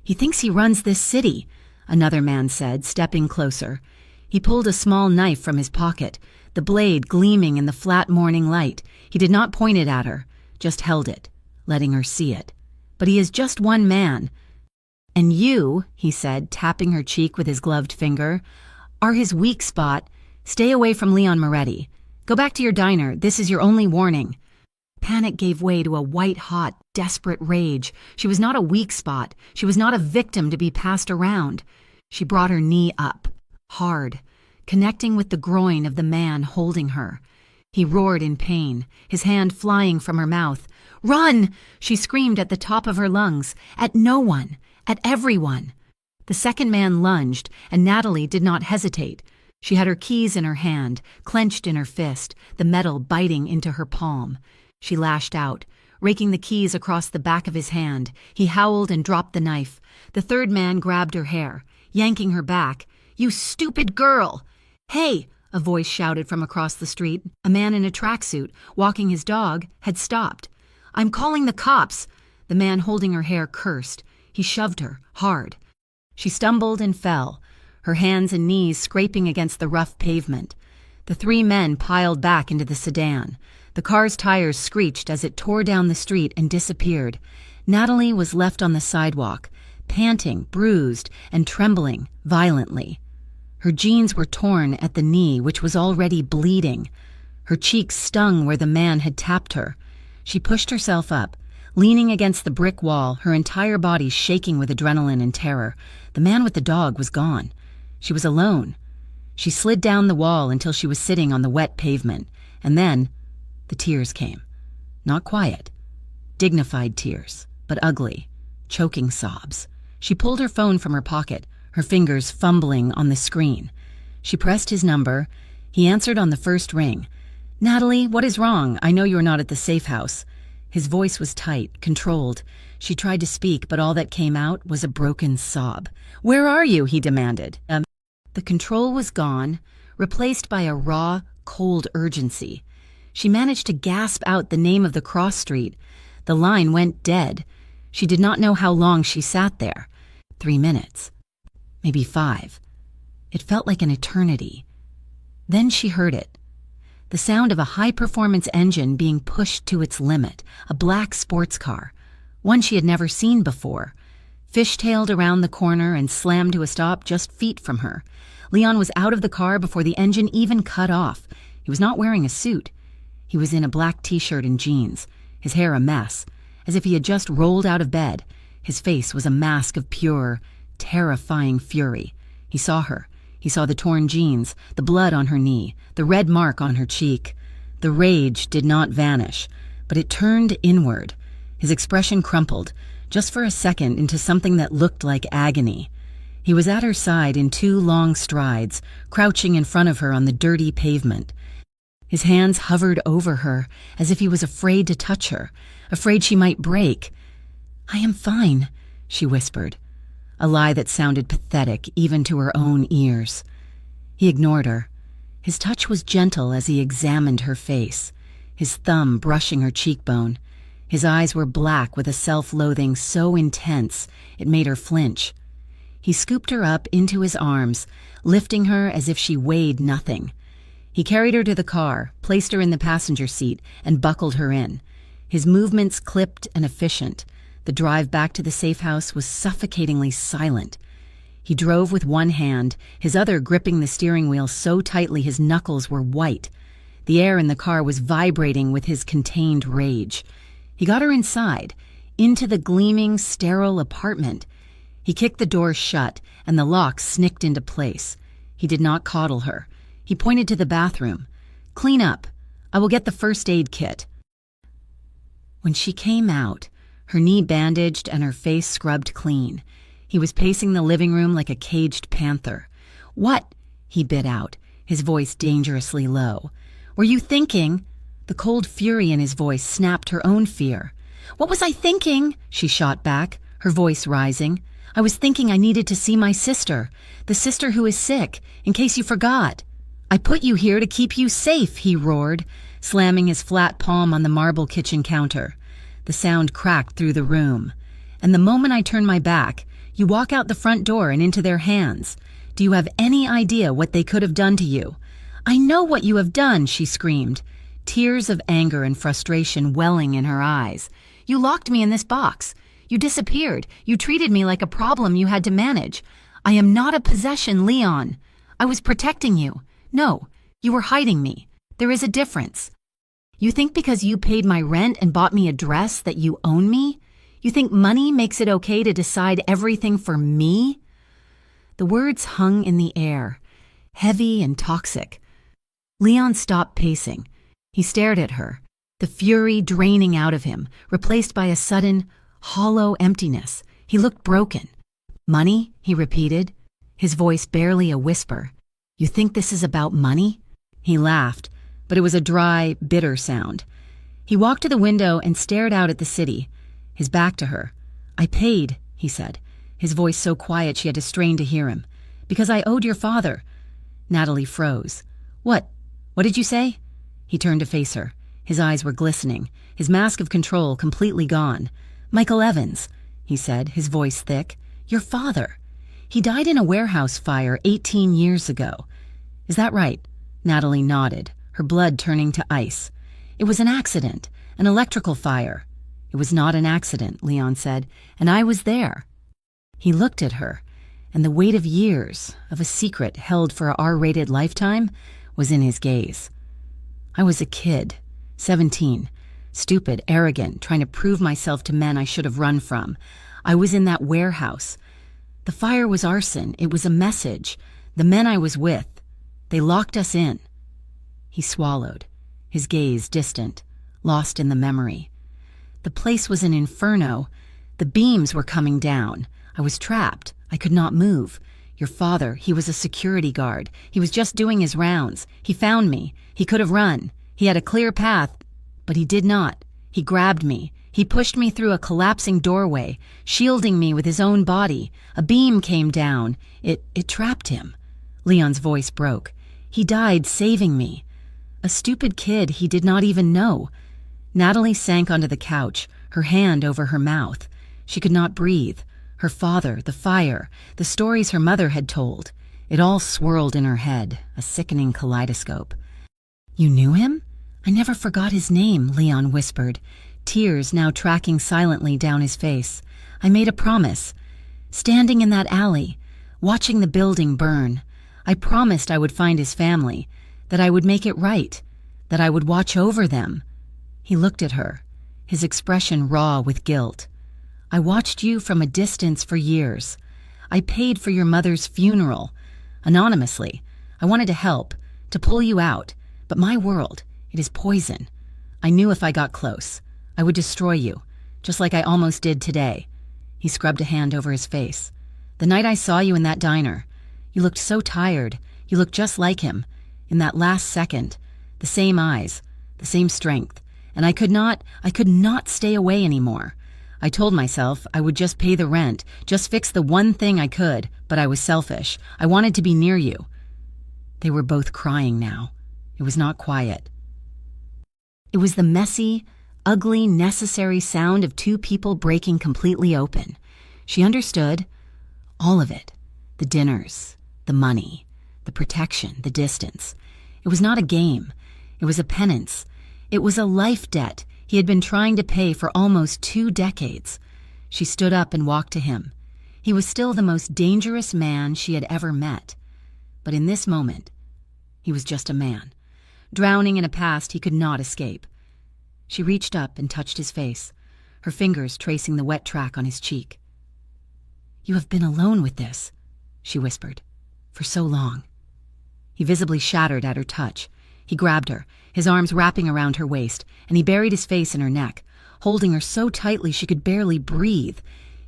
"He thinks he runs this city," another man said, stepping closer. He pulled a small knife from his pocket, the blade gleaming in the flat morning light. He did not point it at her, just held it, letting her see it. "But he is just one man." "And you," he said, tapping her cheek with his gloved finger, "are his weak spot. Stay away from Leon Moretti. Go back to your diner. This is your only warning." Panic gave way to a white-hot, desperate rage. She was not a weak spot. She was not a victim to be passed around. She brought her knee up, hard, connecting with the groin of the man holding her. He roared in pain, his hand flying from her mouth. "Run!" she screamed at the top of her lungs. At no one. At everyone. The second man lunged, and Natalie did not hesitate. She had her keys in her hand, clenched in her fist, the metal biting into her palm. She lashed out, raking the keys across the back of his hand. He howled and dropped the knife. The third man grabbed her hair, yanking her back. "You stupid girl!" "Hey!" a voice shouted from across the street. A man in a tracksuit, walking his dog, had stopped. "I'm calling the cops!" The man holding her hair cursed. He shoved her, hard. She stumbled and fell, her hands and knees scraping against the rough pavement. The three men piled back into the sedan. The car's tires screeched as it tore down the street and disappeared. Natalie was left on the sidewalk, panting, bruised, and trembling violently. Her jeans were torn at the knee, which was already bleeding. Her cheeks stung where the man had tapped her. She pushed herself up, leaning against the brick wall, her entire body shaking with adrenaline and terror. The man with the dog was gone. She was alone. She slid down the wall until she was sitting on the wet pavement, and then the tears came. Not quiet, dignified tears, but ugly, choking sobs. She pulled her phone from her pocket, her fingers fumbling on the screen. She pressed his number. He answered on the first ring. "Natalie, what is wrong? I know you are not at the safe house." His voice was tight, controlled. She tried to speak, but all that came out was a broken sob. "Where are you?" he demanded. The control was gone, replaced by a raw, cold urgency. She managed to gasp out the name of the cross street. The line went dead. She did not know how long she sat there. 3 minutes. Maybe 5. It felt like an eternity. Then she heard it. The sound of a high-performance engine being pushed to its limit, a black sports car, one she had never seen before. fishtailed around the corner and slammed to a stop just feet from her. Leon was out of the car before the engine even cut off. He was not wearing a suit. He was in a black t-shirt and jeans, his hair a mess, as if he had just rolled out of bed. His face was a mask of pure, terrifying fury. He saw her. He saw the torn jeans, the blood on her knee, the red mark on her cheek. The rage did not vanish, but it turned inward. His expression crumpled, just for a second, into something that looked like agony. He was at her side in 2 long strides, crouching in front of her on the dirty pavement. His hands hovered over her as if he was afraid to touch her, afraid she might break. "I am fine," she whispered, a lie that sounded pathetic even to her own ears. He ignored her. His touch was gentle as he examined her face, his thumb brushing her cheekbone. His eyes were black with a self-loathing so intense it made her flinch. He scooped her up into his arms, lifting her as if she weighed nothing. He carried her to the car, placed her in the passenger seat, and buckled her in. His movements clipped and efficient. The drive back to the safe house was suffocatingly silent. He drove with one hand, his other gripping the steering wheel so tightly his knuckles were white. The air in the car was vibrating with his contained rage. He got her inside, into the gleaming, sterile apartment. He kicked the door shut, and the lock snicked into place. He did not coddle her. He pointed to the bathroom. "Clean up. I will get the first aid kit." When she came out, her knee bandaged and her face scrubbed clean, he was pacing the living room like a caged panther. "What?" he bit out, his voice dangerously low. "Were you thinking?" The cold fury in his voice snapped her own fear. "What was I thinking?" she shot back, her voice rising. "I was thinking I needed to see my sister, the sister who is sick, in case you forgot. I put you here to keep you safe," he roared, slamming his flat palm on the marble kitchen counter. The sound cracked through the room. "And the moment I turn my back, you walk out the front door and into their hands. Do you have any idea what they could have done to you?" "I know what you have done," she screamed, tears of anger and frustration welling in her eyes. "You locked me in this box. You disappeared. You treated me like a problem you had to manage. I am not a possession, Leon. I was protecting you. No, you were hiding me. There is a difference. You think because you paid my rent and bought me a dress that you own me? You think money makes it okay to decide everything for me?" The words hung in the air, heavy and toxic. Leon stopped pacing. He stared at her, the fury draining out of him, replaced by a sudden, hollow emptiness. He looked broken. "Money?" he repeated, his voice barely a whisper. "You think this is about money?" He laughed, but it was a dry, bitter sound. He walked to the window and stared out at the city, his back to her. "I paid," he said, his voice so quiet she had to strain to hear him, "because I owed your father." Natalie froze. What did you say?" He turned to face her. His eyes were glistening, his mask of control completely gone. "Michael Evans," he said, his voice thick. "Your father. He died in a warehouse fire 18 years ago. Is that right?" Natalie nodded, her blood turning to ice. "It was an accident, an electrical fire." "It was not an accident," Leon said, "and I was there." He looked at her, and the weight of years, of a secret held for a R-rated lifetime, was in his gaze. "I was a kid, 17, stupid, arrogant, trying to prove myself to men I should have run from. I was in that warehouse. The fire was arson. It was a message. The men I was with, they locked us in." He swallowed, his gaze distant, lost in the memory. "The place was an inferno. The beams were coming down. I was trapped. I could not move. Your father, he was a security guard. He was just doing his rounds. He found me. He could have run. He had a clear path, but he did not. He grabbed me. He pushed me through a collapsing doorway, shielding me with his own body. A beam came down. It trapped him." Leon's voice broke. "He died saving me. A stupid kid he did not even know." Natalie sank onto the couch, her hand over her mouth. She could not breathe. Her father, the fire, the stories her mother had told. It all swirled in her head, a sickening kaleidoscope. "You knew him? I never forgot his name," Leon whispered, tears now tracking silently down his face. "I made a promise. standing in that alley, watching the building burn. I promised I would find his family, that I would make it right, that I would watch over them. He looked at her, his expression raw with guilt. I watched you from a distance for years. I paid for your mother's funeral, anonymously. I wanted to help, to pull you out, but my world, it is poison. I knew if I got close, I would destroy you, just like I almost did today. He scrubbed a hand over his face. The night I saw you in that diner, you looked so tired. You looked just like him. In that last second, the same eyes, the same strength, and I could not stay away anymore. I told myself I would just pay the rent, just fix the one thing I could, but I was selfish. I wanted to be near you. They were both crying now. It was not quiet. It was the messy, ugly, necessary sound of two people breaking completely open. She understood all of it. The dinners, the money, the protection, the distance. It was not a game. It was a penance. It was a life debt he had been trying to pay for almost 2 decades. She stood up and walked to him. He was still the most dangerous man she had ever met. But in this moment, he was just a man, drowning in a past he could not escape. She reached up and touched his face, her fingers tracing the wet track on his cheek. "You have been alone with this," she whispered, "for so long." He visibly shattered at her touch. He grabbed her, his arms wrapping around her waist, and he buried his face in her neck, holding her so tightly she could barely breathe.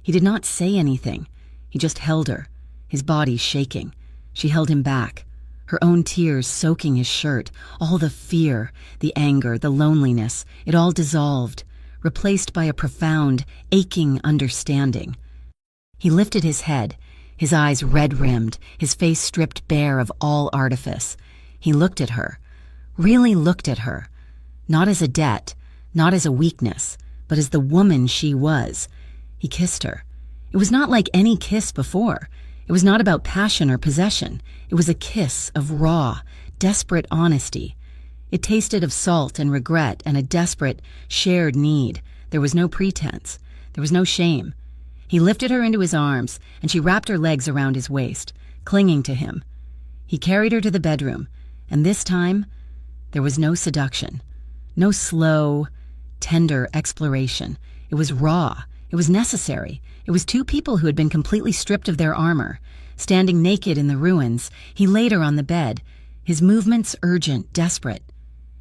He did not say anything. He just held her, his body shaking. She held him back, her own tears soaking his shirt. All the fear, the anger, the loneliness, it all dissolved, replaced by a profound, aching understanding. He lifted his head, his eyes red-rimmed, his face stripped bare of all artifice. He looked at her, really looked at her, not as a debt, not as a weakness, but as the woman she was. He kissed her. It was not like any kiss before. It was not about passion or possession. It was a kiss of raw, desperate honesty. It tasted of salt and regret and a desperate, shared need. There was no pretense. There was no shame. He lifted her into his arms, and she wrapped her legs around his waist, clinging to him. He carried her to the bedroom, and this time, there was no seduction, no slow, tender exploration. It was raw. It was necessary. It was two people who had been completely stripped of their armor. Standing naked in the ruins, he laid her on the bed, his movements urgent, desperate.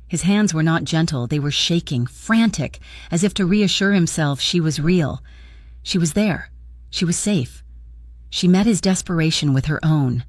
His hands were not gentle. They were shaking, frantic, as if to reassure himself she was real. She was there. She was safe. She met his desperation with her own.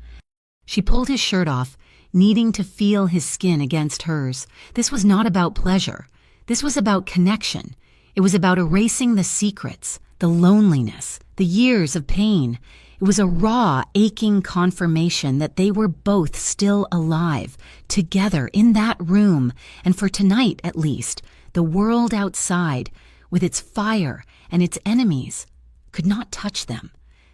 She pulled his shirt off, needing to feel his skin against hers. This was not about pleasure. This was about connection. It was about erasing the secrets, the loneliness, the years of pain. It was a raw, aching confirmation that they were both still alive, together in that room, and for tonight at least, the world outside, with its fire and its enemies, could not touch them.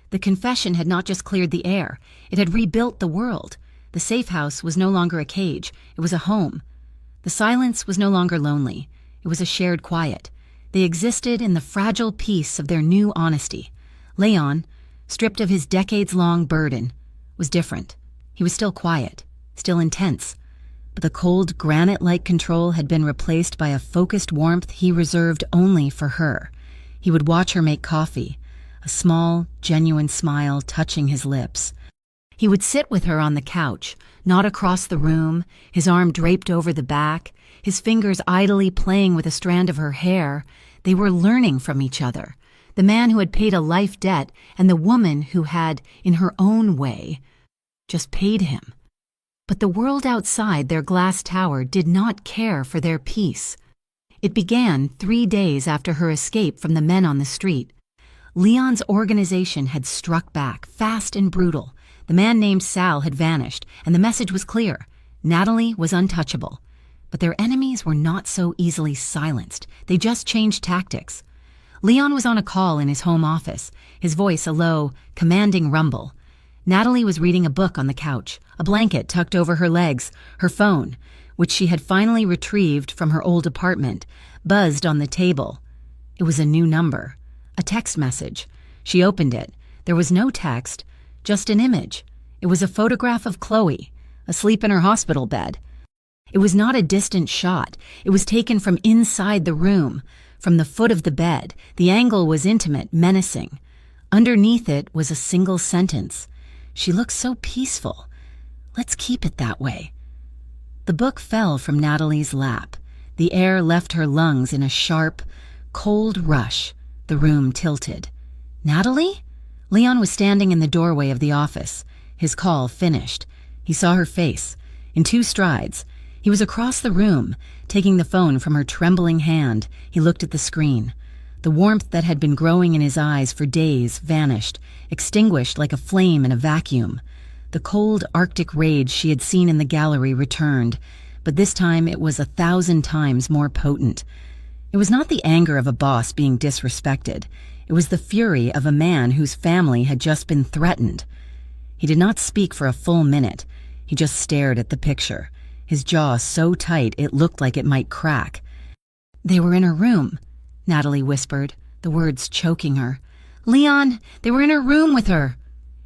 The confession had not just cleared the air, it had rebuilt the world. The safe house was no longer a cage, it was a home. The silence was no longer lonely, it was a shared quiet. They existed in the fragile peace of their new honesty. Leon, stripped of his decades-long burden, was different. He was still quiet, still intense, but the cold, granite-like control had been replaced by a focused warmth he reserved only for her. He would watch her make coffee, a small, genuine smile touching his lips. He would sit with her on the couch, not across the room, his arm draped over the back, his fingers idly playing with a strand of her hair. They were learning from each other. The man who had paid a life debt and the woman who had, in her own way, just paid him. But the world outside their glass tower did not care for their peace. It began 3 days after her escape from the men on the street. Leon's organization had struck back, fast and brutal. The man named Sal had vanished, and the message was clear. Natalie was untouchable. But their enemies were not so easily silenced. They just changed tactics. Leon was on a call in his home office, his voice a low, commanding rumble. Natalie was reading a book on the couch, a blanket tucked over her legs. Her phone, which she had finally retrieved from her old apartment, buzzed on the table. It was a new number, a text message. She opened it. There was no text, just an image. It was a photograph of Chloe, asleep in her hospital bed. It was not a distant shot. It was taken from inside the room, from the foot of the bed. The angle was intimate, menacing. Underneath it was a single sentence. She looks so peaceful. Let's keep it that way. The book fell from Natalie's lap. The air left her lungs in a sharp, cold rush. The room tilted. Natalie? Leon was standing in the doorway of the office. His call finished. He saw her face. In 2 strides, he was across the room, taking the phone from her trembling hand. He looked at the screen. The warmth that had been growing in his eyes for days vanished, extinguished like a flame in a vacuum. The cold Arctic rage she had seen in the gallery returned, but this time it was 1,000 times more potent. It was not the anger of a boss being disrespected. It was the fury of a man whose family had just been threatened. He did not speak for a full minute. He just stared at the picture, his jaw so tight it looked like it might crack. They were in her room, Natalie whispered, the words choking her. Leon, they were in her room with her.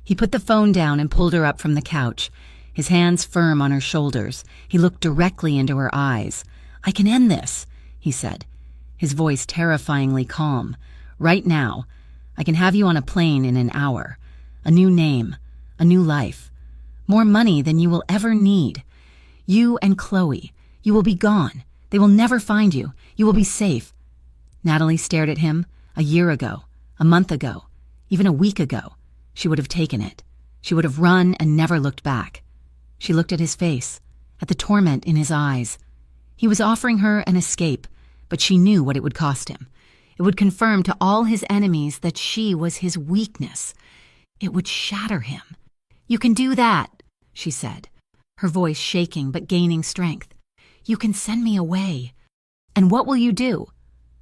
He put the phone down and pulled her up from the couch, his hands firm on her shoulders. He looked directly into her eyes. I can end this, he said, his voice terrifyingly calm. Right now. I can have you on a plane in an hour. A new name, a new life. More money than you will ever need. You and Chloe, you will be gone. They will never find you. You will be safe. Natalie stared at him. A year ago, a month ago, even a week ago. She would have taken it. She would have run and never looked back. She looked at his face, at the torment in his eyes. He was offering her an escape, but she knew what it would cost him. It would confirm to all his enemies that she was his weakness. It would shatter him. You can do that, she said, her voice shaking but gaining strength. You can send me away. And what will you do?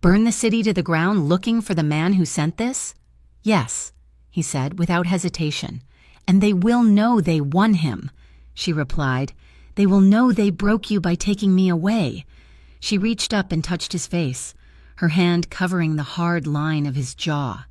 Burn the city to the ground looking for the man who sent this? Yes, he said without hesitation. And they will know they won him, she replied. They will know they broke you by taking me away. She reached up and touched his face, her hand covering the hard line of his jaw.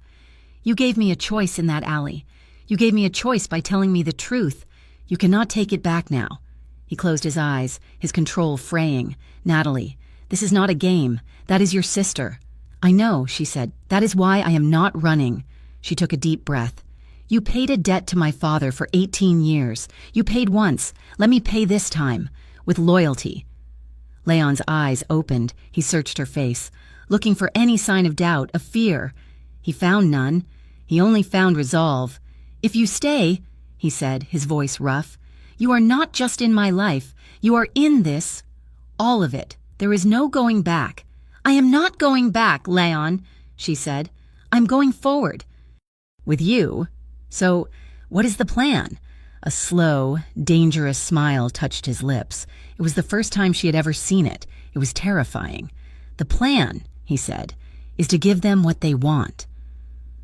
You gave me a choice in that alley. You gave me a choice by telling me the truth. You cannot take it back now. He closed his eyes, his control fraying. Natalie, this is not a game. That is your sister. I know, she said. That is why I am not running. She took a deep breath. You paid a debt to my father for 18 years. You paid once. Let me pay this time. With loyalty. Leon's eyes opened. He searched her face, looking for any sign of doubt, of fear. He found none. He only found resolve. If you stay, he said, his voice rough, you are not just in my life. You are in this. All of it. There is no going back. I am not going back, Leon, she said. I'm going forward. With you? So, what is the plan? A slow, dangerous smile touched his lips. It was the first time she had ever seen it. It was terrifying. The plan, he said, is to give them what they want.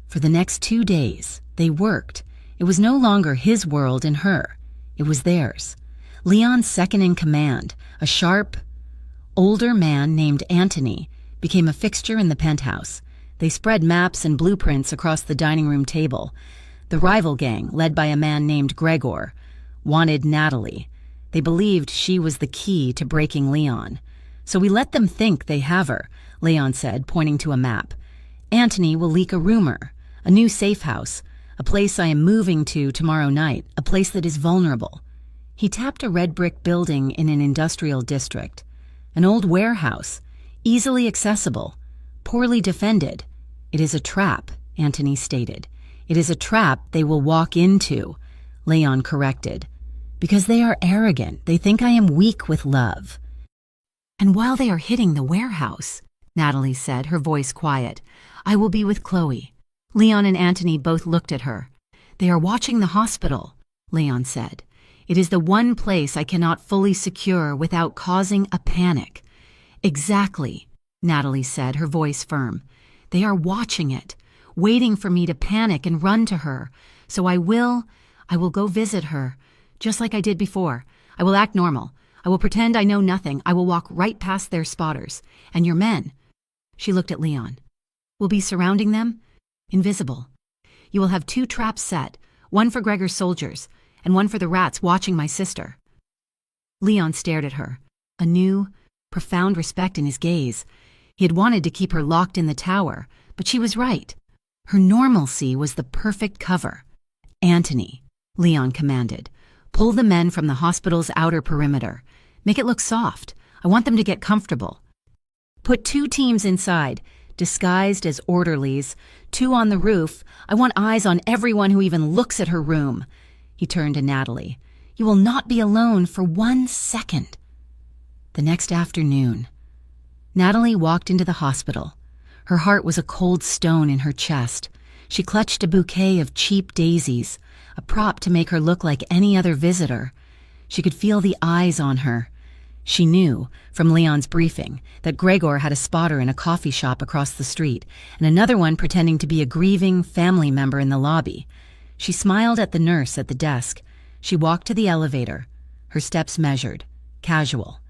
For the next 2 days, they worked. It was no longer his world and her. It was theirs. Leon's second in command, a sharp, older man named Anthony, became a fixture in the penthouse. They spread maps and blueprints across the dining room table. The rival gang, led by a man named Gregor, wanted Natalie. They believed she was the key to breaking Leon. So we let them think they have her, Leon said, pointing to a map. Anthony will leak a rumor, a new safe house, a place I am moving to tomorrow night, a place that is vulnerable. He tapped a red brick building in an industrial district, an old warehouse, easily accessible, poorly defended. It is a trap, Anthony stated. It is a trap they will walk into, Leon corrected. Because they are arrogant, they think I am weak with love. And while they are hitting the warehouse, Natalie said, her voice quiet, I will be with Chloe. Leon and Anthony both looked at her. They are watching the hospital, Leon said. It is the one place I cannot fully secure without causing a panic. Exactly, Natalie said, her voice firm. They are watching it, waiting for me to panic and run to her. So I will go visit her, just like I did before. I will act normal. I will pretend I know nothing. I will walk right past their spotters. And your men, she looked at Leon, will be surrounding them, invisible. You will have 2 traps set, one for Gregor's soldiers, and one for the rats watching my sister." Leon stared at her, a new, profound respect in his gaze. He had wanted to keep her locked in the tower, but she was right. Her normalcy was the perfect cover. "Antony," Leon commanded, "pull the men from the hospital's outer perimeter. Make it look soft. I want them to get comfortable. Put 2 teams inside, disguised as orderlies, 2 on the roof. I want eyes on everyone who even looks at her room." He turned to Natalie. "You will not be alone for 1 second." The next afternoon, Natalie walked into the hospital. Her heart was a cold stone in her chest. She clutched a bouquet of cheap daisies, a prop to make her look like any other visitor. She could feel the eyes on her. She knew, from Leon's briefing, that Gregor had a spotter in a coffee shop across the street, and another one pretending to be a grieving family member in the lobby. She smiled at the nurse at the desk. She walked to the elevator, her steps measured, casual.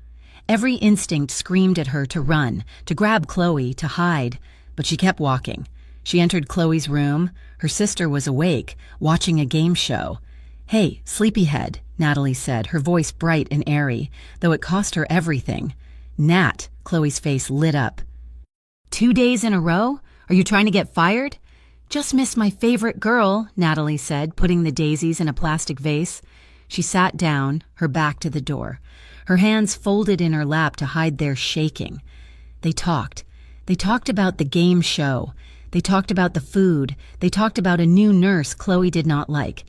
Every instinct screamed at her to run, to grab Chloe, to hide, but she kept walking. She entered Chloe's room. Her sister was awake, watching a game show. "Hey, sleepyhead," Natalie said, her voice bright and airy, though it cost her everything. "Nat," Chloe's face lit up. "2 days in a row? Are you trying to get fired?" "Just missed my favorite girl," Natalie said, putting the daisies in a plastic vase. She sat down, her back to the door, her hands folded in her lap to hide their shaking. They talked. They talked about the game show. They talked about the food. They talked about a new nurse Chloe did not like.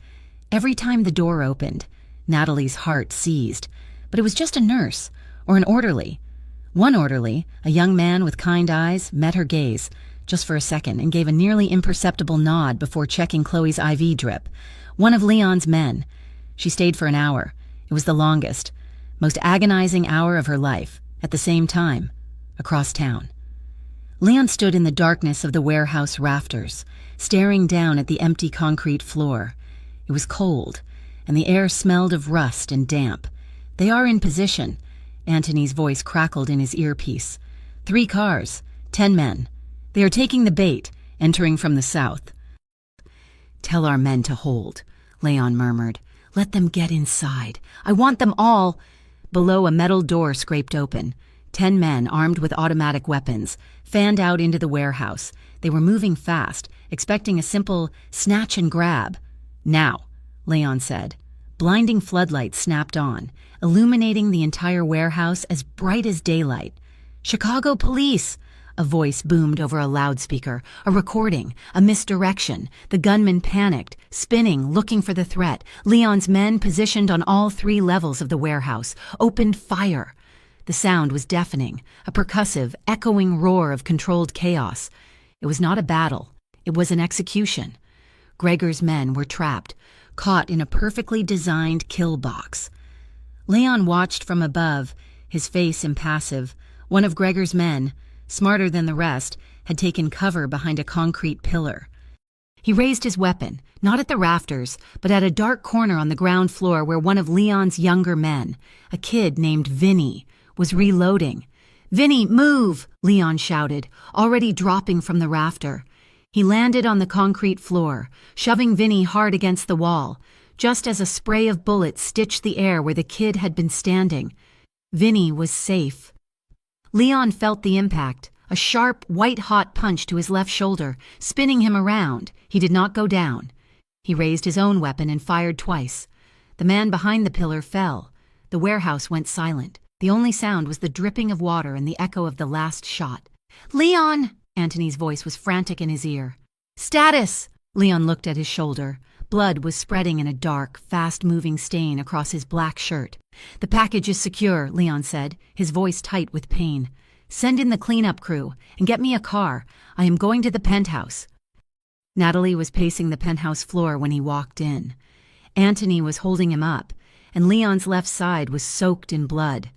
Every time the door opened, Natalie's heart seized. But it was just a nurse, or an orderly. One orderly, a young man with kind eyes, met her gaze, just for a second, and gave a nearly imperceptible nod before checking Chloe's IV drip. One of Leon's men. She stayed for an hour. It was the longest, most agonizing hour of her life, at the same time, across town. Leon stood in the darkness of the warehouse rafters, staring down at the empty concrete floor. It was cold, and the air smelled of rust and damp. "They are in position," Antony's voice crackled in his earpiece. 3 cars, 10 men. They are taking the bait, entering from the south. "Tell our men to hold," Leon murmured. "Let them get inside. I want them all." Below, a metal door scraped open. 10 men, armed with automatic weapons, fanned out into the warehouse. They were moving fast, expecting a simple snatch and grab. "Now," Leon said. Blinding floodlights snapped on, illuminating the entire warehouse as bright as daylight. "Chicago police!" A voice boomed over a loudspeaker, a recording, a misdirection. The gunman panicked, spinning, looking for the threat. Leon's men, positioned on all 3 levels of the warehouse, opened fire. The sound was deafening, a percussive, echoing roar of controlled chaos. It was not a battle. It was an execution. Gregor's men were trapped, caught in a perfectly designed kill box. Leon watched from above, his face impassive. One of Gregor's men, smarter than the rest, had taken cover behind a concrete pillar. He raised his weapon, not at the rafters, but at a dark corner on the ground floor where one of Leon's younger men, a kid named Vinny, was reloading. "Vinny, move!" Leon shouted, already dropping from the rafter. He landed on the concrete floor, shoving Vinny hard against the wall, just as a spray of bullets stitched the air where the kid had been standing. Vinny was safe. Leon felt the impact, a sharp, white-hot punch to his left shoulder, spinning him around. He did not go down. He raised his own weapon and fired twice. The man behind the pillar fell. The warehouse went silent. The only sound was the dripping of water and the echo of the last shot. "Leon!" Antony's voice was frantic in his ear. "Status!" Leon looked at his shoulder. Blood was spreading in a dark, fast-moving stain across his black shirt. "The package is secure," Leon said, his voice tight with pain. "Send in the cleanup crew and get me a car. I am going to the penthouse." Natalie was pacing the penthouse floor when he walked in. Antony was holding him up, and Leon's left side was soaked in blood.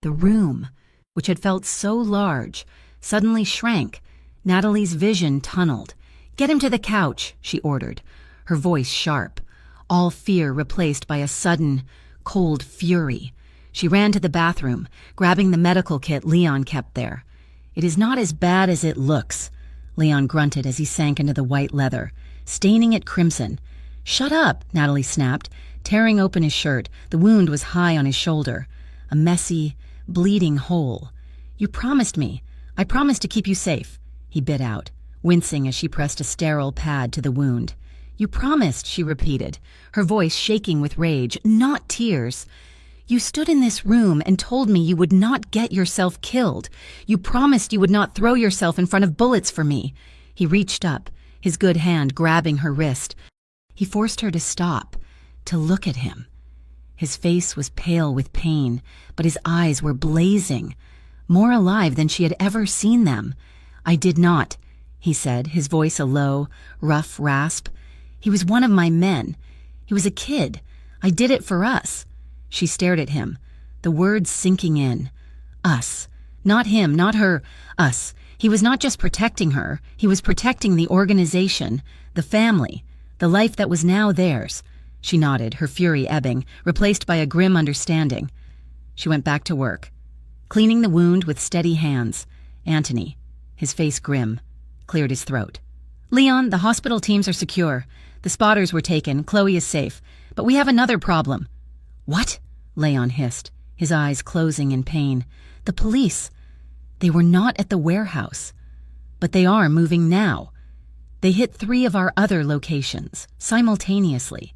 The room, which had felt so large, suddenly shrank. Natalie's vision tunneled. "Get him to the couch," she ordered, her voice sharp, all fear replaced by a sudden, cold fury. She ran to the bathroom, grabbing the medical kit Leon kept there. "It is not as bad as it looks," Leon grunted as he sank into the white leather. staining it crimson. "Shut up," Natalie snapped, tearing open his shirt. The wound was high on his shoulder, a messy, bleeding hole. "You promised me. I promised to keep you safe," he bit out, wincing as she pressed a sterile pad to the wound. "You promised," she repeated, her voice shaking with rage, not tears. "You stood in this room and told me you would not get yourself killed. You promised you would not throw yourself in front of bullets for me." He reached up, his good hand grabbing her wrist. He forced her to stop, to look at him. His face was pale with pain, but his eyes were blazing, more alive than she had ever seen them. "I did not," he said, his voice a low, rough rasp. "He was one of my men. He was a kid. I did it for us." She stared at him, the words sinking in. Us. Not him, not her. Us. He was not just protecting her. He was protecting the organization, the family, the life that was now theirs. She nodded, her fury ebbing, replaced by a grim understanding. She went back to work, cleaning the wound with steady hands. Anthony, his face grim, cleared his throat. "Leon, the hospital teams are secure. The spotters were taken. Chloe is safe. But we have another problem." "What?" Leon hissed, his eyes closing in pain. "The police. They were not at the warehouse. But they are moving now. They hit 3 of our other locations, simultaneously.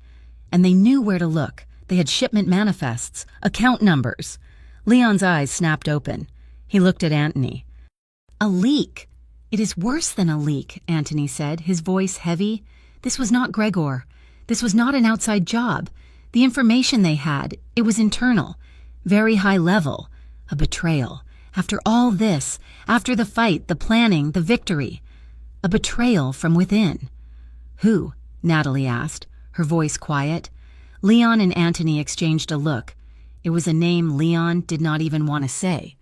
And they knew where to look. They had shipment manifests, account numbers." Leon's eyes snapped open. He looked at Anthony. "A leak. It is worse than a leak," Anthony said, his voice heavy. "This was not Gregor. This was not an outside job. The information they had, it was internal, very high level. A betrayal. After all this, after the fight, the planning, the victory. A betrayal from within." "Who?" Natalie asked, her voice quiet. Leon and Anthony exchanged a look. It was a name Leon did not even want to say.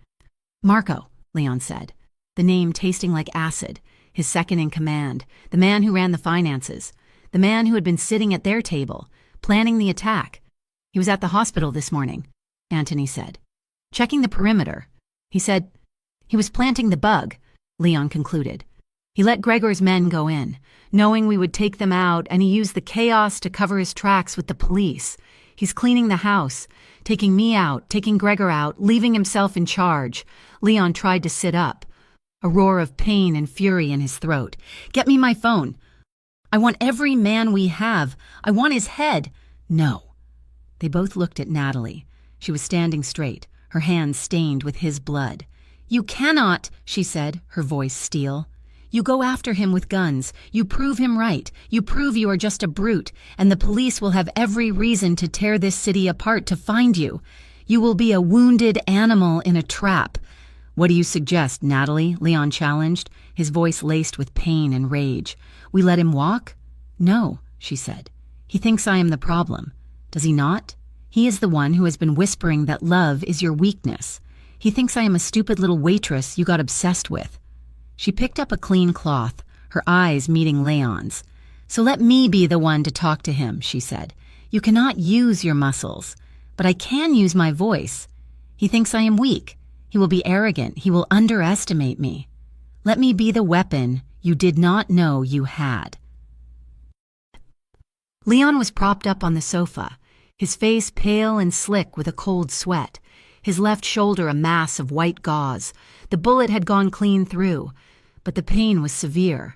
"Marco," Leon said, the name tasting like acid, his second in command, the man who ran the finances, the man who had been sitting at their table, planning the attack. "He was at the hospital this morning," Anthony said, "checking the perimeter. He said he was planting the bug," Leon concluded. "He let Gregor's men go in, knowing we would take them out, and he used the chaos to cover his tracks with the police. He's cleaning the house, taking me out, taking Gregor out, leaving himself in charge." Leon tried to sit up, a roar of pain and fury in his throat. "Get me my phone. I want every man we have. I want his head." "No." They both looked at Natalie. She was standing straight, her hands stained with his blood. "You cannot," she said, her voice steel. "You go after him with guns. You prove him right. You prove you are just a brute, and the police will have every reason to tear this city apart to find you. You will be a wounded animal in a trap." "What do you suggest, Natalie?" Leon challenged, his voice laced with pain and rage. "We let him walk?" "No," she said. "He thinks I am the problem. Does he not? He is the one who has been whispering that love is your weakness. He thinks I am a stupid little waitress you got obsessed with." She picked up a clean cloth, her eyes meeting Leon's. "So let me be the one to talk to him," she said. "You cannot use your muscles, but I can use my voice. He thinks I am weak. He will be arrogant. He will underestimate me. Let me be the weapon you did not know you had." Leon was propped up on the sofa, his face pale and slick with a cold sweat, his left shoulder a mass of white gauze. The bullet had gone clean through, but the pain was severe.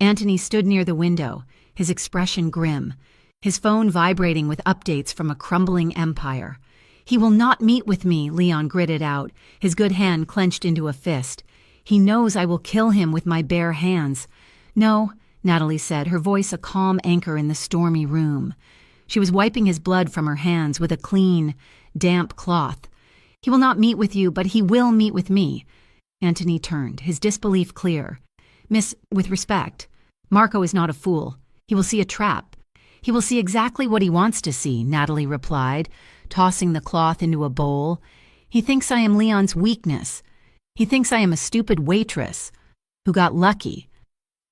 Anthony stood near the window, his expression grim, his phone vibrating with updates from a crumbling empire. "He will not meet with me," Leon gritted out, his good hand clenched into a fist. "He knows I will kill him with my bare hands." "No," Natalie said, her voice a calm anchor in the stormy room. She was wiping his blood from her hands with a clean, damp cloth. "He will not meet with you, but he will meet with me." Anthony turned, his disbelief clear. "Miss, with respect, Marco is not a fool. He will see a trap. He will see exactly what he wants to see," Natalie replied, tossing the cloth into a bowl. "He thinks I am Leon's weakness. He thinks I am a stupid waitress who got lucky.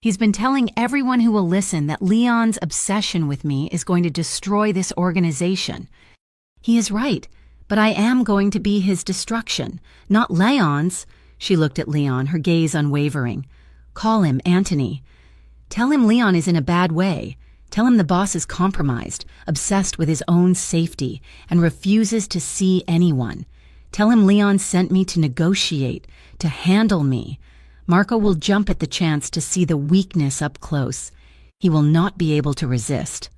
He's been telling everyone who will listen that Leon's obsession with me is going to destroy this organization. He is right, but I am going to be his destruction, not Leon's." She looked at Leon, her gaze unwavering. "Call him Anthony." Tell him Leon is in a bad way. Tell him the boss is compromised, obsessed with his own safety, and refuses to see anyone. Tell him Leon sent me to negotiate, to handle me. Marco will jump at the chance to see the weakness up close. He will not be able to resist.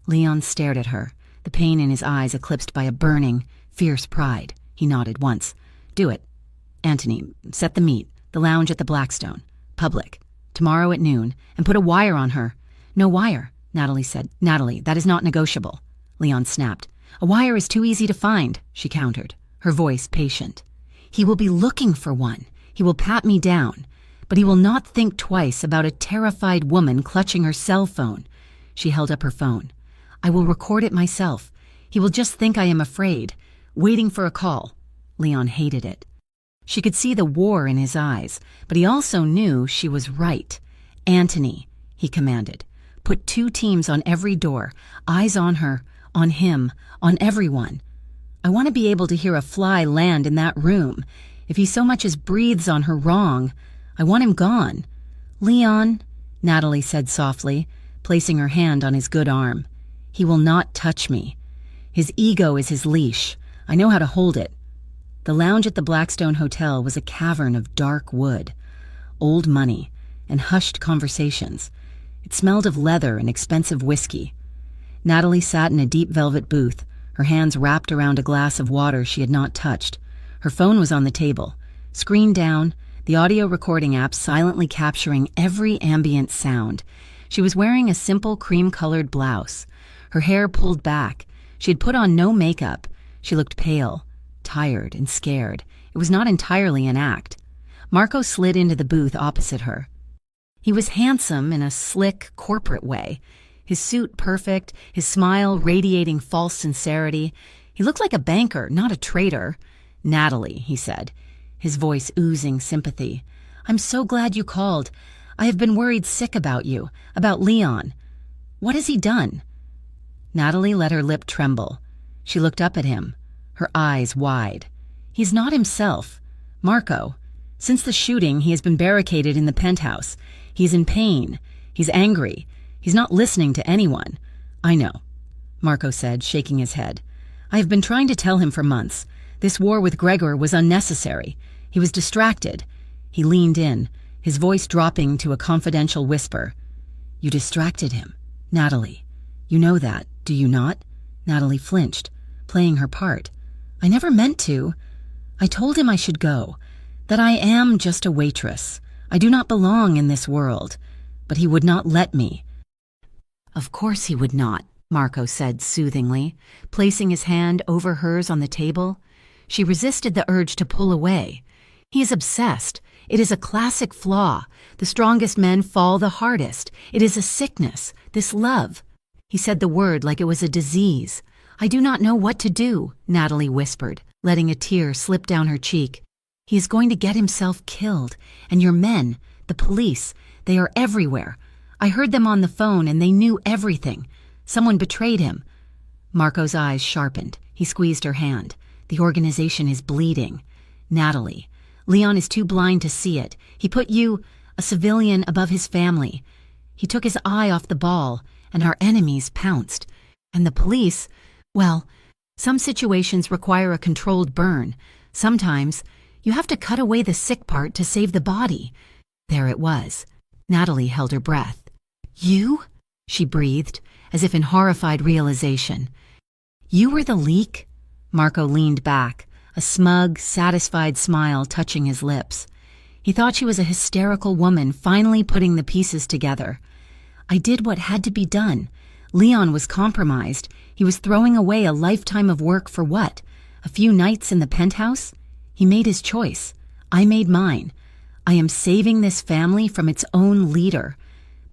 Leon stared at her, the pain in his eyes eclipsed by a burning, fierce pride. He nodded once. Do it. Anthony, set the meet, the lounge at the Blackstone. Public. Tomorrow at noon, and put a wire on her. No wire, Natalie said. Natalie, that is not negotiable. Leon snapped. A wire is too easy to find, she countered, her voice patient. He will be looking for one. He will pat me down. But he will not think twice about a terrified woman clutching her cell phone. She held up her phone. I will record it myself. He will just think I am afraid, waiting for a call. Leon hated it. She could see the war in his eyes, but he also knew she was right. Anthony, he commanded. Put 2 teams on every door, eyes on her, on him, on everyone. I want to be able to hear a fly land in that room. If he so much as breathes on her wrong, I want him gone. Leon, Natalie said softly, placing her hand on his good arm. He will not touch me. His ego is his leash. I know how to hold it. The lounge at the Blackstone Hotel was a cavern of dark wood, old money, and hushed conversations. It smelled of leather and expensive whiskey. Natalie sat in a deep velvet booth, her hands wrapped around a glass of water she had not touched. Her phone was on the table, screen down, the audio recording app silently capturing every ambient sound. She was wearing a simple cream-colored blouse, her hair pulled back. She had put on no makeup. She looked pale, tired and scared. It was not entirely an act. Marco slid into the booth opposite her. He was handsome in a slick, corporate way, his suit perfect, his smile radiating false sincerity. He looked like a banker, not a traitor. Natalie, he said, his voice oozing sympathy. I'm so glad you called. I have been worried sick about you, about Leon. What has he done? Natalie let her lip tremble. She looked up at him, her eyes wide. He's not himself. Marco. Since the shooting, he has been barricaded in the penthouse. He's in pain. He's angry. He's not listening to anyone. I know, Marco said, shaking his head. I have been trying to tell him for months. This war with Gregor was unnecessary. He was distracted. He leaned in, his voice dropping to a confidential whisper. You distracted him, Natalie. You know that, do you not? Natalie flinched, playing her part. I never meant to. I told him I should go, that I am just a waitress. I do not belong in this world. But he would not let me. Of course he would not, Marco said soothingly, placing his hand over hers on the table. She resisted the urge to pull away. He is obsessed. It is a classic flaw. The strongest men fall the hardest. It is a sickness, this love. He said the word like it was a disease. I do not know what to do, Natalie whispered, letting a tear slip down her cheek. He is going to get himself killed, and your men, the police, they are everywhere. I heard them on the phone and they knew everything. Someone betrayed him. Marco's eyes sharpened. He squeezed her hand. The organization is bleeding. Natalie, Leon is too blind to see it. He put you, a civilian, above his family. He took his eye off the ball, and our enemies pounced. And the police, well, some situations require a controlled burn. Sometimes you have to cut away the sick part to save the body. There it was. Natalie held her breath. You? She breathed, as if in horrified realization. You were the leak? Marco leaned back, a smug, satisfied smile touching his lips. He thought she was a hysterical woman finally putting the pieces together. I did what had to be done. Leon was compromised. He was throwing away a lifetime of work for what? A few nights in the penthouse? He made his choice. I made mine. I am saving this family from its own leader.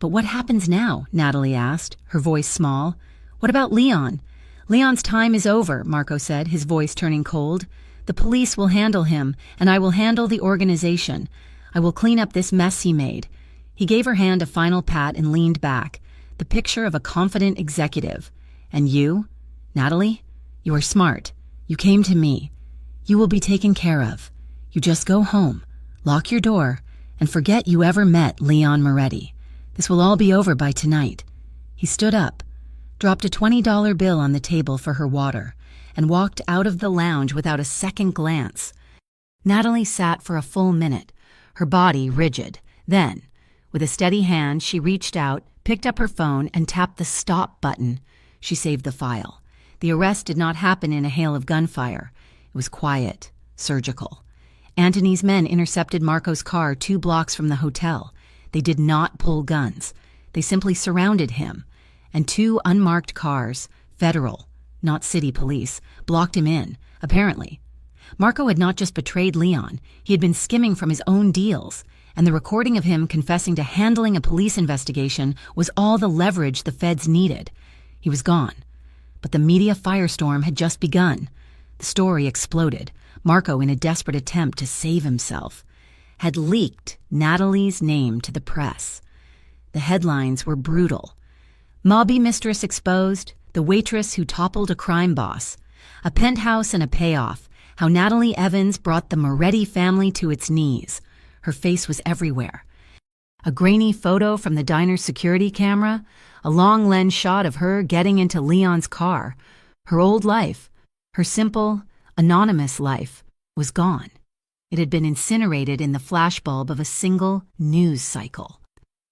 But what happens now? Natalie asked, her voice small. What about Leon? Leon's time is over, Marco said, his voice turning cold. The police will handle him, and I will handle the organization. I will clean up this mess he made. He gave her hand a final pat and leaned back, the picture of a confident executive. And you? Natalie? You are smart. You came to me. You will be taken care of. You just go home, lock your door, and forget you ever met Leon Moretti. This will all be over by tonight." He stood up, dropped a $20 bill on the table for her water, and walked out of the lounge without a second glance. Natalie sat for a full minute, her body rigid. Then, with a steady hand, she reached out, picked up her phone, and tapped the stop button. She saved the file. The arrest did not happen in a hail of gunfire. It was quiet, surgical. Anthony's men intercepted Marco's car 2 blocks from the hotel. They did not pull guns. They simply surrounded him, and 2 unmarked cars, federal, not city police, blocked him in, apparently. Marco had not just betrayed Leon, he had been skimming from his own deals, and the recording of him confessing to handling a police investigation was all the leverage the feds needed. He was gone. But the media firestorm had just begun. The story exploded. Marco, in a desperate attempt to save himself, had leaked Natalie's name to the press. The headlines were brutal. "Mobby mistress exposed, the waitress who toppled a crime boss, a penthouse and a payoff, how Natalie Evans brought the Moretti family to its knees." Her face was everywhere. A grainy photo from the diner's security camera, a long lens shot of her getting into Leon's car. Her old life, her simple, anonymous life, was gone. It had been incinerated in the flashbulb of a single news cycle.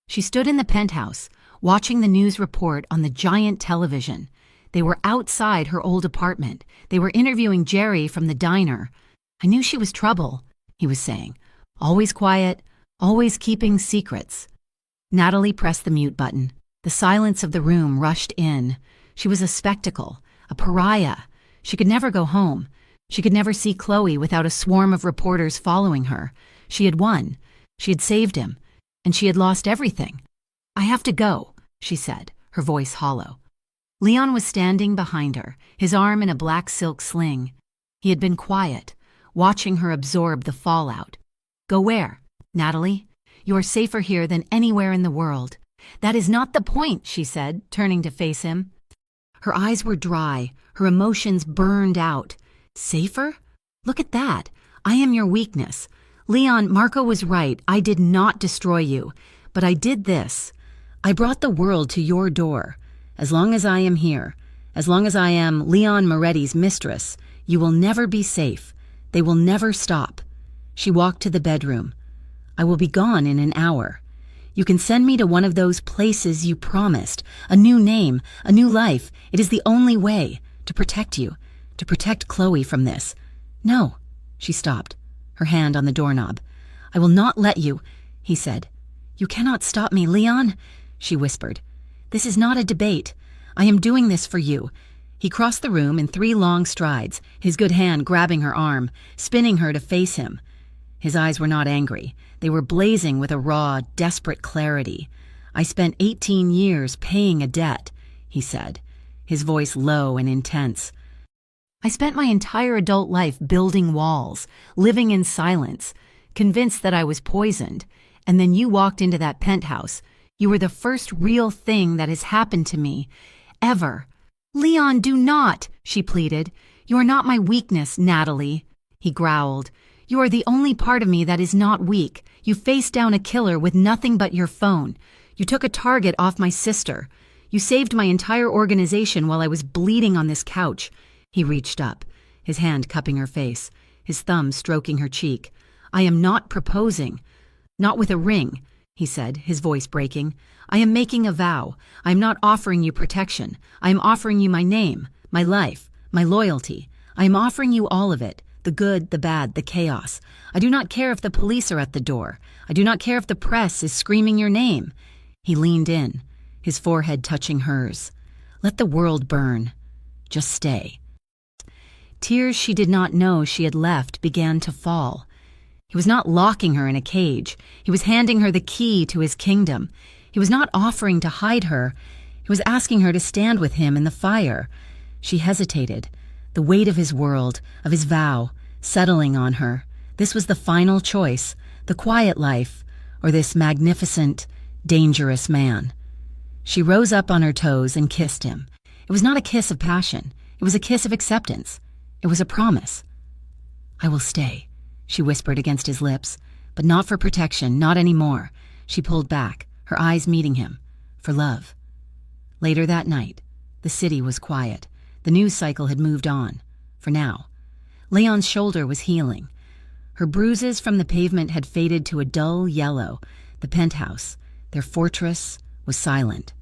She stood in the penthouse, watching the news report on the giant television. They were outside her old apartment. They were interviewing Jerry from the diner. "I knew she was trouble," he was saying. "Always quiet, always keeping secrets." Natalie pressed the mute button. The silence of the room rushed in. She was a spectacle, a pariah. She could never go home. She could never see Chloe without a swarm of reporters following her. She had won. She had saved him. And she had lost everything. "I have to go," she said, her voice hollow. Leon was standing behind her, his arm in a black silk sling. He had been quiet, watching her absorb the fallout. "Go where, Natalie? You are safer here than anywhere in the world." "That is not the point," she said, turning to face him. Her eyes were dry, her emotions burned out. "Safer? Look at that. I am your weakness. Leon, Marco was right. I did not destroy you. But I did this. I brought the world to your door. As long as I am here, as long as I am Leon Moretti's mistress, you will never be safe. They will never stop." She walked to the bedroom. "I will be gone in an hour. You can send me to one of those places you promised. A new name, a new life. It is the only way to protect you, to protect Chloe from this." "No," she stopped, her hand on the doorknob. "I will not let you," he said. "You cannot stop me, Leon," she whispered. "This is not a debate. I am doing this for you." He crossed the room in 3 long strides, his good hand grabbing her arm, spinning her to face him. His eyes were not angry. They were blazing with a raw, desperate clarity. "I spent 18 years paying a debt," he said, his voice low and intense. "I spent my entire adult life building walls, living in silence, convinced that I was poisoned. And then you walked into that penthouse. You were the first real thing that has happened to me, ever." "Leon, do not," she pleaded. "You are not my weakness, Natalie," he growled. "You are the only part of me that is not weak. You faced down a killer with nothing but your phone. You took a target off my sister. You saved my entire organization while I was bleeding on this couch." He reached up, his hand cupping her face, his thumb stroking her cheek. "I am not proposing. Not with a ring," he said, his voice breaking. "I am making a vow. I am not offering you protection. I am offering you my name, my life, my loyalty. I am offering you all of it, the good, the bad, the chaos. I do not care if the police are at the door. I do not care if the press is screaming your name." He leaned in, his forehead touching hers. "Let the world burn. Just stay." Tears she did not know she had left began to fall. He was not locking her in a cage. He was handing her the key to his kingdom. He was not offering to hide her. He was asking her to stand with him in the fire. She hesitated, the weight of his world, of his vow, settling on her. This was the final choice, the quiet life, or this magnificent, dangerous man. She rose up on her toes and kissed him. It was not a kiss of passion. It was a kiss of acceptance. It was a promise. "I will stay," she whispered against his lips, But not for protection, not anymore. She pulled back, her eyes meeting him. For love. Later that night, the city was quiet. The news cycle had moved on. For now. Leon's shoulder was healing. Her bruises from the pavement had faded to a dull yellow. The penthouse, their fortress, was silent.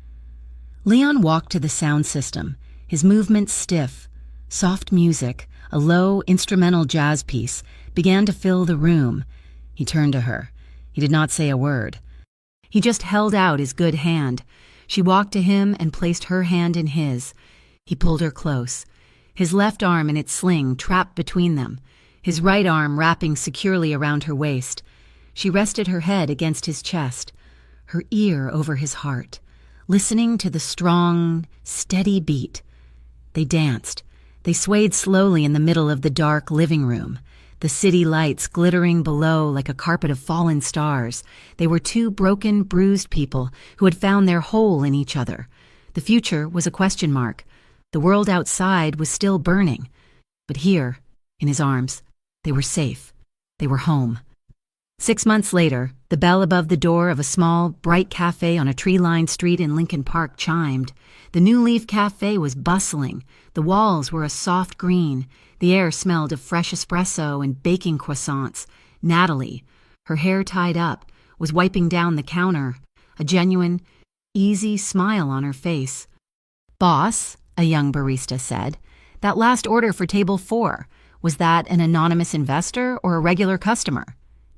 Leon walked to the sound system, his movements stiff. Soft music, a low instrumental jazz piece, began to fill the room. He turned to her. He did not say a word. He just held out his good hand. She walked to him and placed her hand in his. He pulled her close, his left arm in its sling trapped between them, his right arm wrapping securely around her waist. She rested her head against his chest, her ear over his heart, listening to the strong, steady beat. They danced. They swayed slowly in the middle of the dark living room, the city lights glittering below like a carpet of fallen stars. They were two broken, bruised people who had found their hole in each other. The future was a question mark. The world outside was still burning. But here, in his arms, they were safe. They were home. 6 months later, the bell above the door of a small, bright cafe on a tree-lined street in Lincoln Park chimed. The New Leaf Cafe was bustling. The walls were a soft green. The air smelled of fresh espresso and baking croissants. Natalie, her hair tied up, was wiping down the counter, a genuine, easy smile on her face. "Boss," a young barista said, "that last order for table 4, was that an anonymous investor or a regular customer?"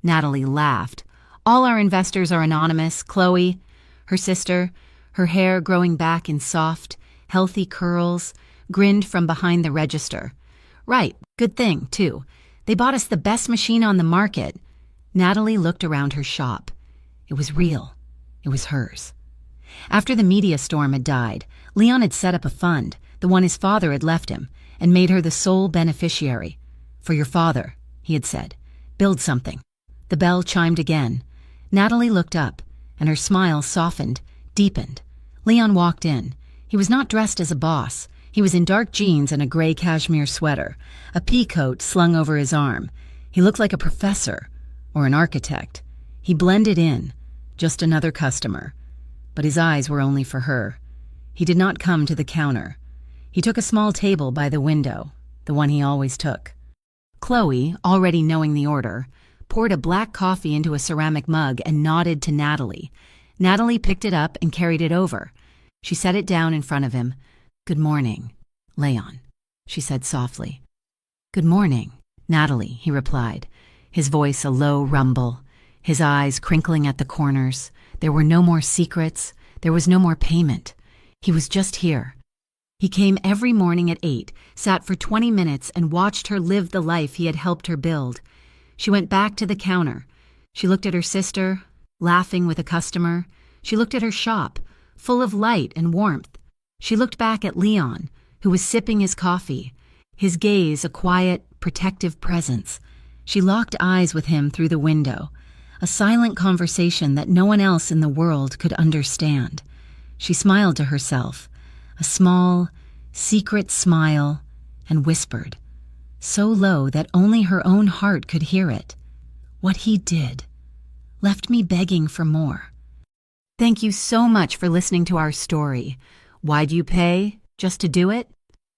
Natalie laughed. "All our investors are anonymous, Chloe." Her sister, her hair growing back in soft, healthy curls, grinned from behind the register. "Right, good thing, too. They bought us the best machine on the market." Natalie looked around her shop. It was real. It was hers. After the media storm had died, Leon had set up a fund, the one his father had left him, and made her the sole beneficiary. "For your father," he had said. "Build something." The bell chimed again. Natalie looked up, and her smile softened, deepened. Leon walked in. He was not dressed as a boss. He was in dark jeans and a gray cashmere sweater, a pea coat slung over his arm. He looked like a professor or an architect. He blended in, just another customer. But his eyes were only for her. He did not come to the counter. He took a small table by the window, the one he always took. Chloe, already knowing the order, poured a black coffee into a ceramic mug and nodded to Natalie. Natalie picked it up and carried it over. She set it down in front of him. "Good morning, Leon," she said softly. "Good morning, Natalie," he replied, his voice a low rumble, his eyes crinkling at the corners. There were no more secrets. There was no more payment. He was just here. He came every morning at 8, sat for 20 minutes and watched her live the life he had helped her build. She went back to the counter. She looked at her sister, laughing with a customer. She looked at her shop, full of light and warmth. She looked back at Leon, who was sipping his coffee, his gaze a quiet, protective presence. She locked eyes with him through the window, a silent conversation that no one else in the world could understand. She smiled to herself, a small, secret smile, and whispered, so low that only her own heart could hear it. "What he did left me begging for more." Thank you so much for listening to our story. Why'd you pay? Just to do it?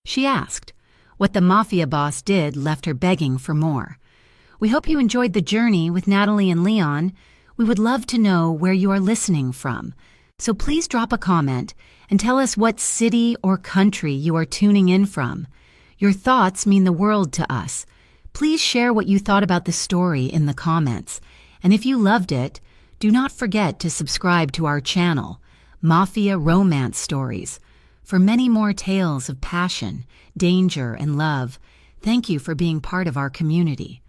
She asked. What the Mafia boss did left her begging for more. We hope you enjoyed the journey with Natalie and Leon. We would love to know where you are listening from. So please drop a comment and tell us what city or country you are tuning in from. Your thoughts mean the world to us. Please share what you thought about the story in the comments. And if you loved it, do not forget to subscribe to our channel, Mafia Romance Stories, for many more tales of passion, danger, and love. Thank you for being part of our community.